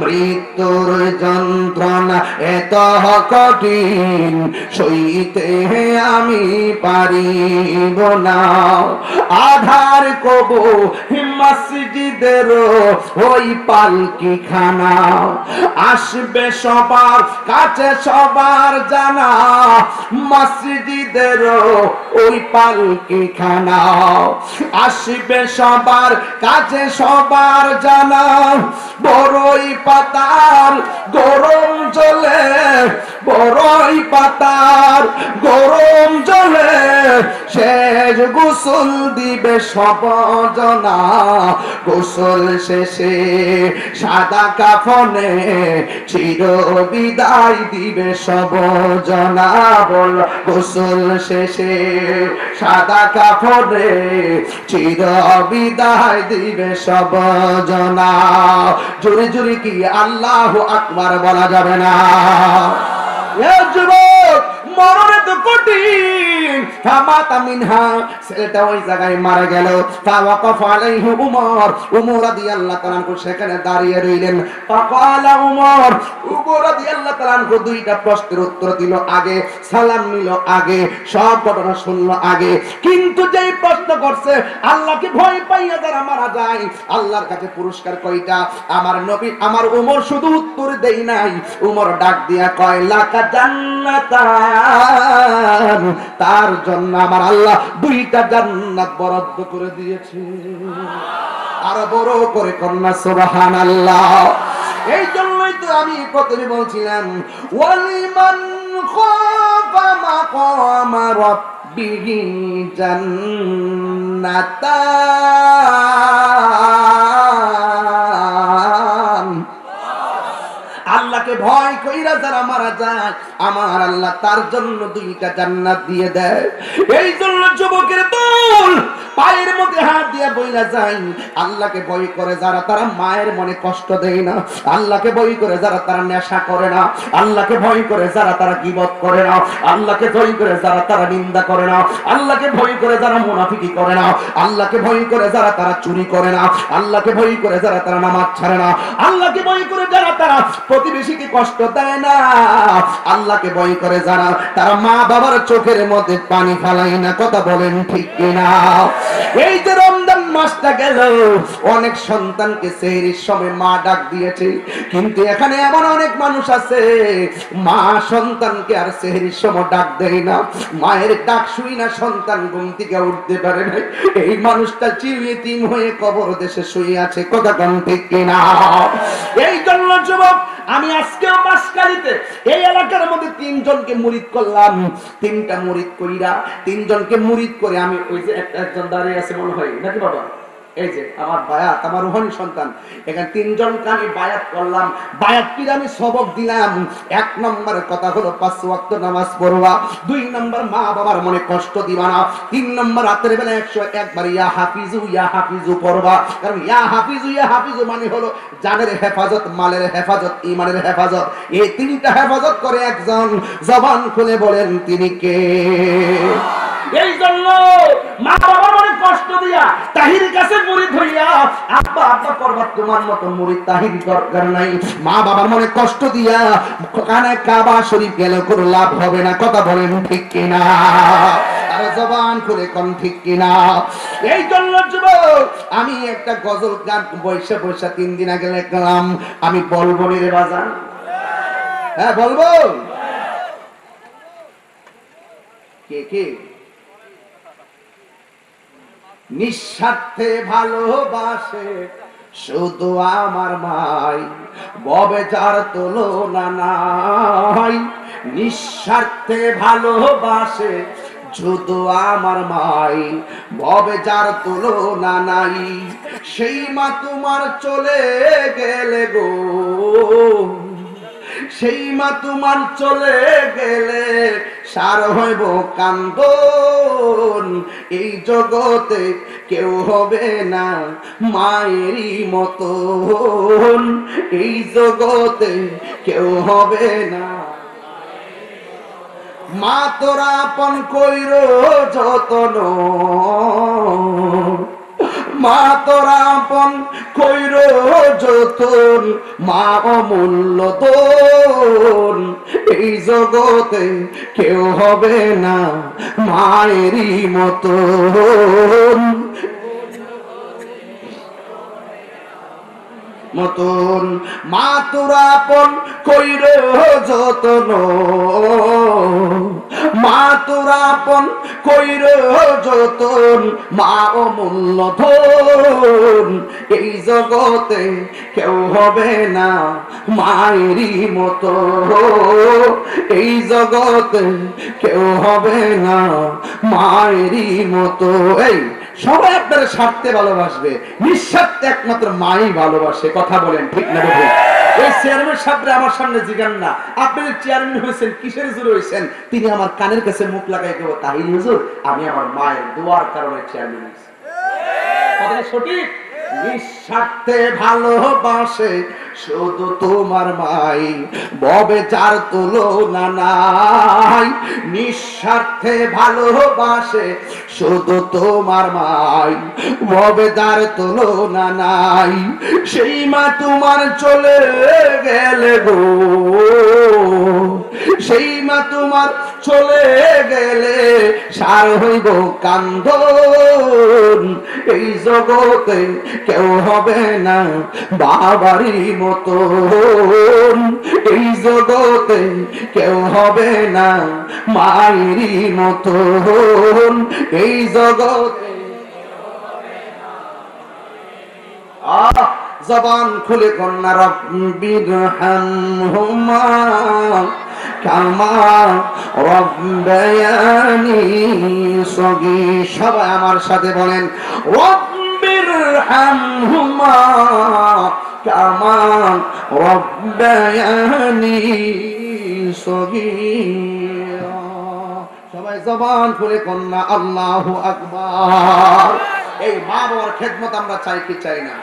মৃত্যুর যন্ত্রণা এত কঠিন সইতে আমি পারিব না। আধার কবো মসজিদের ওই পালকি খানা, আসবে সবার কাছে সবার জানা, মসজিদের ওই পালকি খানা, আসবে সবার কাছে সবার জানা। বড়ই পাতার গরম জলে, বড়ই পাতার গরম জলে শেষ গোসল দিবে সবজনা। গোসল শেষে সাদা কাফনে চির বিদায় দিবে সবজনা। বল গোসল শেষে সাদা কাফনে চির বিদায় দিবে সবজনা। জোরে জোরে কি আল্লাহু আকবার বলা যাবে না? এ যুবক, মরণে তো কঠিন। ফামাতা মিনহা, ছেলেটা ওই জায়গায় মারা গেল। ফাওয়াকাফ আলাইহি উমর, উমর রাদিয়াল্লাহু তাআলা সেখানে দাঁড়িয়ে রইলেন। ফাকালা উমর, উমর রাদিয়াল্লাহু তাআলা দুইটা প্রশ্নের উত্তর দিল আগে, সালাম নিল আগে, সব ঘটনা শুনলো আগে। কিন্তু যেই প্রশ্ন করছে, আল্লাহকে ভয় পাইয়া যারা মারা যায় আল্লাহর কাছে পুরস্কার কয়টা? আমার নবী আমার উমর শুধু উত্তর দেই নাই, উমর ডাক দিয়া কয় লাকা জান্নাতান, তার জন্য আমার আল্লাহ দুইটা জান্নাত বরাদ্দ করে দিয়েছে। আরো বড় করে কন্যা সুবহানাল্লাহ। এই জন্যই তো আমি প্রথমে বলছিলাম ওয়ালিমান খাফা মাকামা রাব্বিহি জান্নাতান। আল্লাহকে ভয় কইরা যারা মারা যায় আমার আল্লাহ তার জন্য দুইটা জান্নাত দিয়ে দেয়। এই জন্য যুবকের দল পায়ের মধ্যে হাত দিয়ে বইলা যায়, আল্লাহকে ভয় করে যারা তারা মায়ের মনে কষ্ট দেয় না, আল্লাহকে ভয় করে যারা তারা নেশা করে না, আল্লাহকে ভয় করে যারা তারা গীবত করে না, আল্লাহকে ভয় করে যারা তারা নিন্দা করে না, আল্লাহকে ভয় করে যারা মুনাফিকি করে না, আল্লাহকে ভয় করে যারা তারা চুরি করে না, আল্লাহকে ভয় করে যারা তারা নামাজ ছাড়ে না, আল্লাহকে ভয় করে যারা তারা প্রতিবেশীকে কষ্ট দেয় না, আল্লাহকে ভয় করে যারা তারা মা বাবার চোখের মধ্যে পানি ফেলায় না। কথা বলেন ঠিক কিনা? এই যে রমজান মাসটা গেল, অনেক সন্তানকে সেহরির সময় মা ডাক দিয়েছে, কিন্তু এখানে এমন অনেক মানুষ আছে মা সন্তানকে আর সেহরির সময় ডাক দেয় না। মায়ের ডাক শুই না সন্তান ঘুম থেকে উঠতে পারে না। এই মানুষটা চিরয়তীম হয়ে কবর দেশে শুয়ে আছে। কথা কোন ঠিক কিনা? এই জন্য যুবক আমি আজকেও বাসকালীতে এই এলাকার মধ্যে 3 জনকে মুরিদ করলাম। 3টা মুরিদ কইরা 3 জনকে মুরিদ করে আমি ওই যে একজন দাঁড়িয়ে আছে মনে হয় নাকি বাবা, এই যে আমার বায়াত, আমার রুহানি সন্তান, এখানে 3 জনকে আমি বায়াত করলাম। বায়াত কি আমি সবক দিলাম। 1 নম্বরের কথা হলো 5 ওয়াক্ত নামাজ পড়বা, 2 নম্বর মা বাবার মনে কষ্ট দিবা না, 3 নম্বর রাতের বেলা 101 বার ইয়া হাফিজু পড়বা। কারণ ইয়া হাফিজু মানে হলো জানের হেফাজত, মালের হেফাজত, ঈমানের হেফাজত। এই 3টা হেফাজত করে একজন। জবান খুলে বলেন তিনি কে? এই জন্য মা বাবার মনে কষ্ট দিয়া তাহির কাছে মুরিদ হইয়া আব্বা করবা, তোমার মতো মুরিদ তাহির দরকার নাই। মা বাবার মনে কষ্ট দিয়া কানে কাবা শরীফ গেলে কোনো লাভ হবে না। কথা বলেন ঠিক কিনা? আর জবান খুলে কোন ঠিক কিনা? এই জন্য যুবক আমি একটা গজল গান বৈশা 3 দিন আগে লিখলাম, আমি বলবো রে বাজান। হ্যাঁ বলবো। কে নিঃস্বার্থে ভালোবাসে শুধু আমার মাই, ববে যার তুলনা নাই। নিঃস্বার্থে ভালোবাসে শুধু আমার মাই, ববে যার তুলনা নাই। সেই মা তোমার চলে গেলে গো, সেই মা তোমার চলে গেলে সার হইব কান্দন। এই জগতে কেউ হবে না মায়েরই মতন, এই জগতে কেউ হবে না। মা তোরা আপন কইরো যতন, মা তোরা আপন কইর যতন, মা অমূল্য তোর, এই জগতে কেউ হবে না মায়েরই মতন, মতন। মা তোরা আপন কইর যতন, মা তোরা আপন কইর যতন, মা অমূল্য ধন, এই জগতে কেউ হবে না মায়েরই মতো, এই জগতে কেউ হবে না মায়েরই মতো। এই সবাই আপনার স্বার্থে ভালোবাসবে, নিঃস্বার্থে একমাত্র মাই ভালোবাসে। কথা বলেন ঠিক না ঠিক? এই চেয়ারম্যান সাহেবরা আমার সামনে জিগান না আপনি চেয়ারম্যান হয়েছেন কিসের জোরে হয়েছেন, তিনি আমার কানের কাছে মুখ লাগাই দেবো তাই হুজুর আমি আমার মায়ের দোয়ার কারণে চেয়ারম্যান হয়েছি। কথা সঠিক? নিঃস্বার্থে ভালোবাসে শুধু তোমার মাই, ববে যার তুলনা নাই, নিঃস্বার্থে ভালোবাসে শুধু তোমার মাই, ববে যার তুলনা নাই, সেই মা তোমার চলে গেলে গো, সেই মা তোমার চলে গেলে সার হইব কান্দন, এই জগতে কেউ হবে না বাবারই মতন, এই জগতে কেউ হবে না মায়েরই মতন, এই জগতে। জবান খুলে কন্যা রব্বির হামহুমা কামা রব্বায়ানি সগীর। সবাই আমার সাথে বলেন রব্বির হামহুমা কামা রব্বায়ানি সগীর। সবাই জবান খুলে কন্যা আল্লাহু আকবার। এই মা বাবার খেদমত আমরা চাই কি চাই না?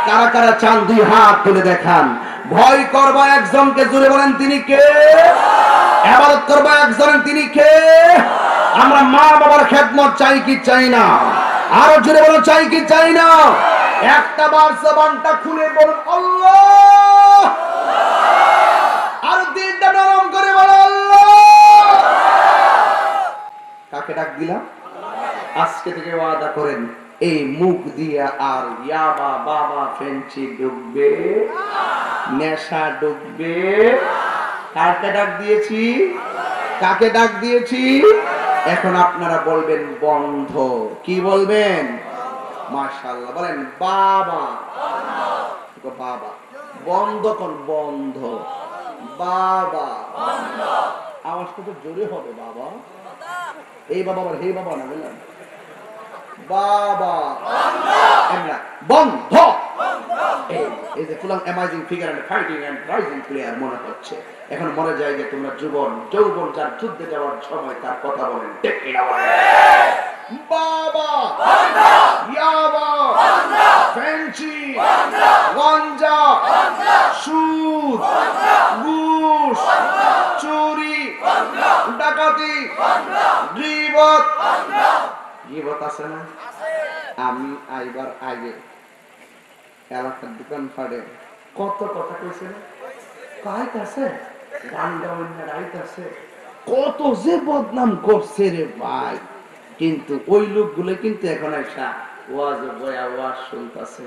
কারা কারা চান দুই হাত তুলে দেখান। ভয় করবা একজনকে, জোরে বলেন তিনি কে? ইবাদত করবা একজনের, তিনি কে? আমরা মা বাবার খেদমত চাই কি চাই না? আরো জোরে বলো চাই কি চাই না? একটা বার জবানটা খুলে বলুন আল্লাহ, আর দিনটা নরম করে বলো আল্লাহ। কাকে ডাক দিলাম? আজকে থেকে ওয়াদা করেন এই মুখ দিয়া আর ইয়াবা বাবা ফেঞ্চি ডুববে, নেশা ডুববে। কাকে ডাক দিয়েছি? কাকে ডাক দিয়েছি? এখন আপনারা বলবেন বন্ধ। কি বলবেন? মাশাআল্লাহ বলেন বাবা, বাবা বন্ধ কোন? বন্ধ বাবা, আওয়াজ কত জোরে হবে বাবা। এই বাবা আবার হে বাবা না, বললাম বাবা বন্ধ। এই যে ফুলাম amazing figure and fighting and rising player মনে হচ্ছে। এখন মনে যায় যে তোমরা যৌবন যার যুদ্ধে যাওয়ার সময় তার কথা বলেন ঠিক কিনা বলেন? বাবা ইয়াবা ফেঞ্চি গাঞ্জা সুদ ঘুষ চুরি ডাকাতি গীবত। গীবত আছে না? আমি আইবার আগে এলাকার দোকান ফাড়ে কত কথা কইছে না? কাইতাছে গান গাওয়ার রাইতাছে, কত যে বদনাম করছে রে ভাই। কিন্তু ওই লোকগুলো কিন্তু এখন একটা ওয়াজ বয়া ওয়াজ শুনতাছে।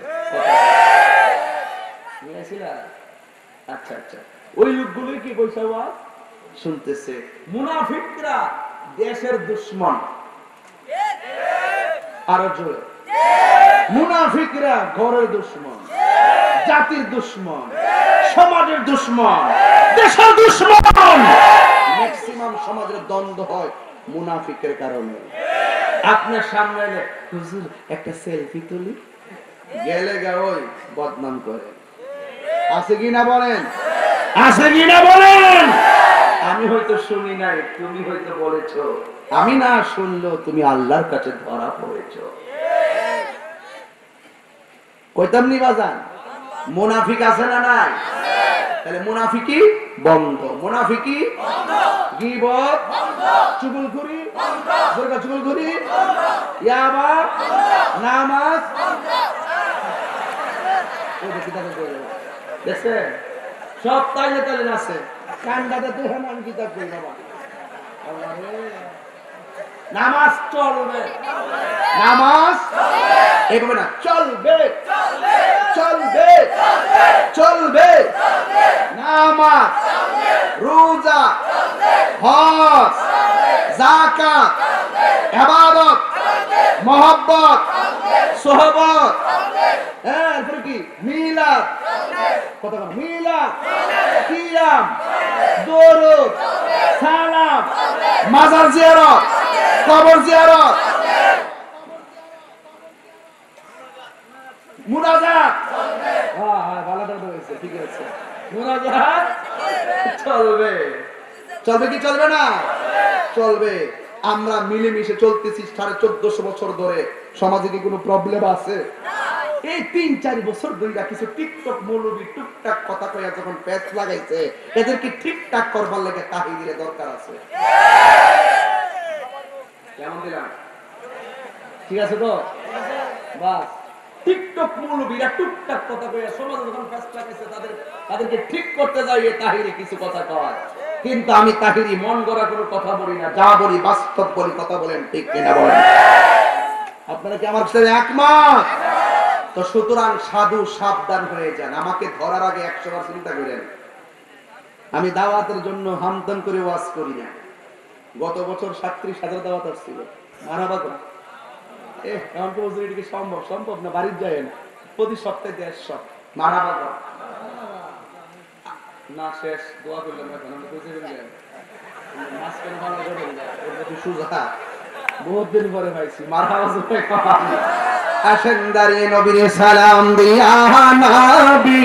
আচ্ছা আচ্ছা, ওই লোকগুলো কি কইছে? ওয়াজ শুনতেছে। মুনাফিকরা দেশের দুশমন, আরো জোরে মুনাফিকরা ঘরের দুশমন, জাতির দুশমন, সমাজের দুশমন, দেশের দুশমন। ম্যাক্সিমাম সমাজের দ্বন্দ্ব হয় মুনাফিকের কারণে। আপনার সামনে এলে হুজুর একটা সেলফি তুলি, গেলে ওই বদনাম করে। আছে কি না বলেন? আছে কি না বলেন? আমি হয়তো শুনি নাই, তুমি হয়তো বলেছো। আমি না শুনলেও তুমি আল্লাহর কাছে ধরা পড়েছ। কইতাম নি বাজান? মুনাফিক আছে না নাই? তাহলে মুনাফিকি বন্ধ, মুনাফিকি বন্ধ। গীবত চুগলখড়ি জোরকা চুগলখড়ি ইয়াবা নামাজ দেখছে সব তাইলে তাইলে আছে কান্দাতে তো হেমান কিতাব কই বাবা নামাজ চলবে নামাজ এভাবে না চলবে চলবে চলবে নামাজ রোজা হজ যাকাত ইবাদত মহব্বত সোহবত এরপর কি মিলাদ কথা বল মিলাদ কিয়াম দরুদ সালাম মাজার জিয়ারত কবর জিয়ারত মুনাজাত হ্যাঁ হ্যাঁ ভালোটা হয়েছে ঠিক আছে মুনাজাত চলবে চলবে কি চলবে না চলবে আমরা মিলেমিশে চলতেছি 1450 বছর ধরে সমাজে কি কোনো প্রবলেম আছে এই 3-4 বছর ধরে কিছু টিকটক মৌলবি টুকটাক কথা কইয়া যখন প্যাচ লাগাইছে এদেরকে ঠিকঠাক করবার লাগে তাহিদের দরকার আছে কেমন দিলাম ঠিক আছে তো বাস টিকটক মৌলবিরা টুকটাক কথা কইয়া সমাজে যখন প্যাচ লাগাইছে তাদেরকে ঠিক করতে যাইয়ে তাহিরে কিছু কথা কয় কিন্তু আমি তাহিরি মন গড়া কোনো কথা বলি না যা বলি বাস্তব বলি কথা বলেন ঠিক কিনা বলেন আপনারা কি আমার সাথে একমত তো সুতরাং সাধু সাবধান হয়ে যান আমাকে ধরার আগে 100 বার চিন্তা করেন আমি দাওয়াতের জন্য হামদম করে ওয়াজ করি না গত বছর 37,000 দাওয়াত আসছিল মারাবা করে এখন তো বলছি এটা কি সম্ভব না বাড়ির যায় না প্রতি সপ্তাহে 150 মারাবা করে না শেষ দোয়া করলাম এখন আমরা বুঝে গেলাম মাঝখানে ভালো করে ওর প্রতি সুজা বহুত দিন পরে পাইছি মারহাবা জোরে আসেন দাঁড়িয়ে নবীর সালাম দিয়া নবী